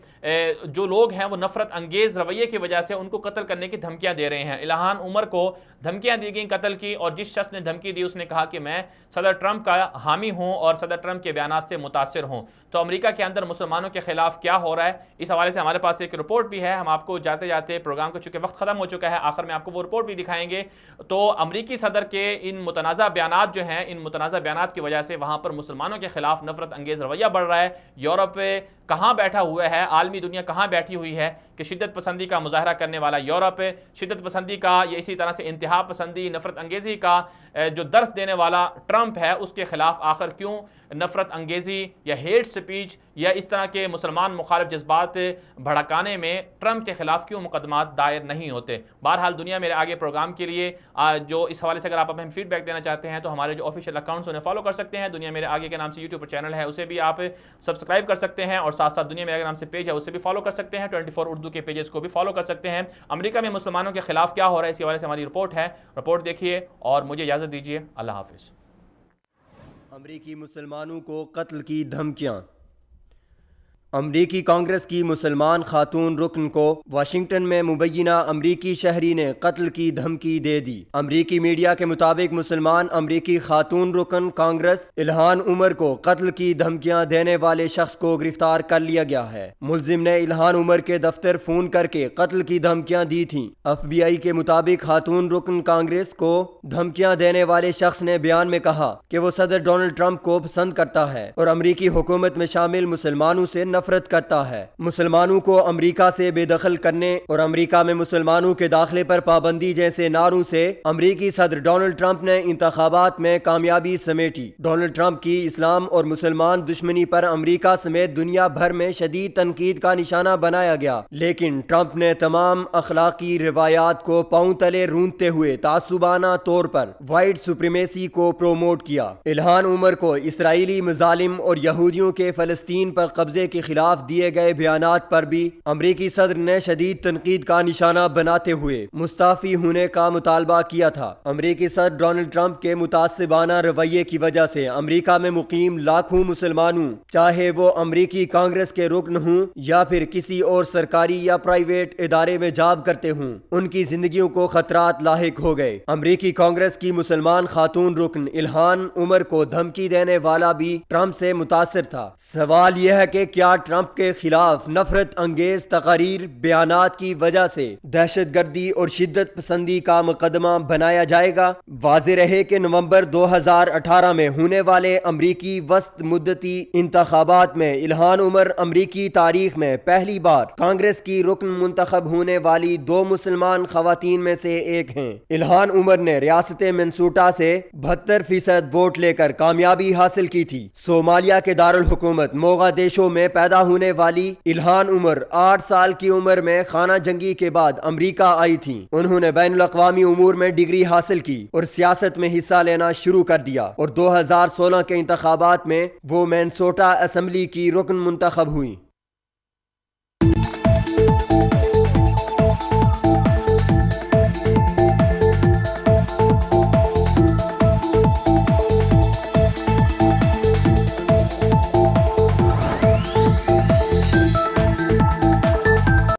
Speaker 1: جو لوگ ہیں وہ نفرت انگیز رویے کی وجہ سے ان کو قتل کرنے کی دھمکیاں دے رہے ہیں۔ الہان عمر کو دھمکیاں دی گئیں قتل کی، اور جس شخص نے دھمکی دی اس نے کہا کہ میں صدر ٹرمپ کا حامی ہوں اور صدر ٹرمپ کے بیانات سے متاثر ہوں۔ تو امریکہ کے اندر مسلمانوں کے خلاف کیا ہو رہا ہے، اس حوالے سے ہمارے پاس ایک رپورٹ بھی ہے، ہم آپ کو جاتے جاتے پروگرام کا چونکہ وقت ختم ہو چکا ہے، آخر میں آپ کو وہ رپورٹ بھی دکھائیں گے۔ تو امریکی صدر کے ان متنازع بیانات جو ہیں، ان متنازع بیانات کی وجہ سے وہاں پر مسلمانوں کے خلاف نفرت انگیز رویہ بڑھ رہا ہے۔ یورپ کہاں بیٹھا ہوا ہے، عالمی دنیا کہاں بیٹھی ہوئی ہے کہ شدت پسندی کا مظاہرہ کرنے والا یورپ، شدت پسندی کا یا اسی طرح سے انتہا پسندی، نفرت انگیزی کا جو درس دینے والا ٹرمپ ہے، اس کے خلاف آخر کیوں نفرت انگیزی یا ہیٹ سپیچ یا اس طرح کے مسلمان مخالف جذبات بھڑکانے میں ٹرمپ کے خلاف کیوں مقدمات دائر نہیں ہوتے۔ بہرحال دنیا میرے آگے پروگرام کے لیے جو اس حوالے سے اگر آپ ہمیں فیڈ بیک دینا چاہتے ہیں تو ہمارے جو آفیشیل اکاؤنٹس انہیں فالو کر سکتے ہیں۔ دنیا میرے آگے کے نام سے یوٹیوب پر چینل ہے، اسے بھی آپ سبسکرائب کر سکتے ہیں، اور ساتھ ساتھ دنیا میرے آگے نام سے پیج ہے اسے بھی فالو کر سکتے ہیں، 24 اردو کے پیجز کو بھی فالو کر سکتے ہیں۔ امریکہ میں مسلمانوں کے خلاف کیا ہو رہا ہے، اسی حوالے سے ہماری رپورٹ ہے، رپورٹ دیکھیے اور مجھے اجازت دیجیے۔ اللہ حافظ۔
Speaker 3: امریکی مسلمانوں کو قتل کی دھمکیاں۔ امریکی کانگریس کی مسلمان خاتون رکن کو واشنگٹن میں مبینہ امریکی شہری نے قتل کی دھمکی دے دی۔ امریکی میڈیا کے مطابق مسلمان امریکی خاتون رکن کانگریس الہان عمر کو قتل کی دھمکیاں دینے والے شخص کو گرفتار کر لیا گیا ہے۔ ملزم نے الہان عمر کے دفتر فون کر کے قتل کی دھمکیاں دی تھیں۔ FBI کے مطابق خاتون رکن کانگریس کو دھمکیاں دینے والے شخص نے بیان میں کہا کہ وہ صدر ڈونلڈ ٹرمپ کو پسند کرتا ہے اور امریکی حکومت میں شامل مسلمانوں سے نفرت کرتا ہے۔ مسلمانوں کو امریکہ سے بے دخل کرنے اور امریکہ میں مسلمانوں کے داخلے پر پابندی جیسے نعروں سے امریکی صدر ڈونلڈ ٹرمپ نے انتخابات میں کامیابی سمیٹی۔ ڈونلڈ ٹرمپ کی اسلام اور مسلمان دشمنی پر امریکہ سمیت دنیا بھر میں شدید تنقید کا نشانہ بنایا گیا، لیکن ٹرمپ نے تمام اخلاقی روایات کو پاؤں تلے رونتے ہوئے تعصبانہ طور پر وائٹ سپریمیسی کو پروموٹ کیا۔ الہان عمر کو اسرائیلی مظالم اور یہودیوں کے فلسطین پر قبضے کے خلاف دیے گئے بیانات پر بھی امریکی صدر نے شدید تنقید کا نشانہ بناتے ہوئے مستعفی ہونے کا مطالبہ کیا تھا۔ امریکی صدر ڈونلڈ ٹرمپ کے متعصبانہ رویے کی وجہ سے امریکہ میں مقیم لاکھوں مسلمانوں، چاہے وہ امریکی کانگریس کے رکن ہوں یا پھر کسی اور سرکاری یا پرائیویٹ ادارے میں جاب کرتے ہوں، ان کی زندگیوں کو خطرات لاحق ہو گئے۔ امریکی کانگریس کی مسلمان خاتون رکن الہان عمر کو دھمکی دینے والا بھی ٹرمپ سے متاثر تھا۔ سوال یہ ہے کہ کیا ٹرمپ کے خلاف نفرت انگیز تقاریر، بیانات کی وجہ سے دہشت گردی اور شدت پسندی کا مقدمہ بنایا جائے گا؟ واضح رہے کہ نومبر 2018 میں ہونے والے امریکی وسط مدتی انتخابات میں الہان عمر امریکی تاریخ میں پہلی بار کانگریس کی رکن منتخب ہونے والی 2 مسلمان خواتین میں سے ایک ہیں۔ الہان عمر نے ریاست منسوٹا سے 72% ووٹ لے کر کامیابی حاصل کی تھی۔ صومالیہ کے دارالحکومت موغادیشو میں پیدا ہونے والی الہان عمر 8 سال کی عمر میں خانہ جنگی کے بعد امریکہ آئی تھیں۔ انہوں نے بین الاقوامی امور میں ڈگری حاصل کی اور سیاست میں حصہ لینا شروع کر دیا اور 2016 کے انتخابات میں وہ مینسوٹا اسمبلی کی رکن منتخب ہوئی۔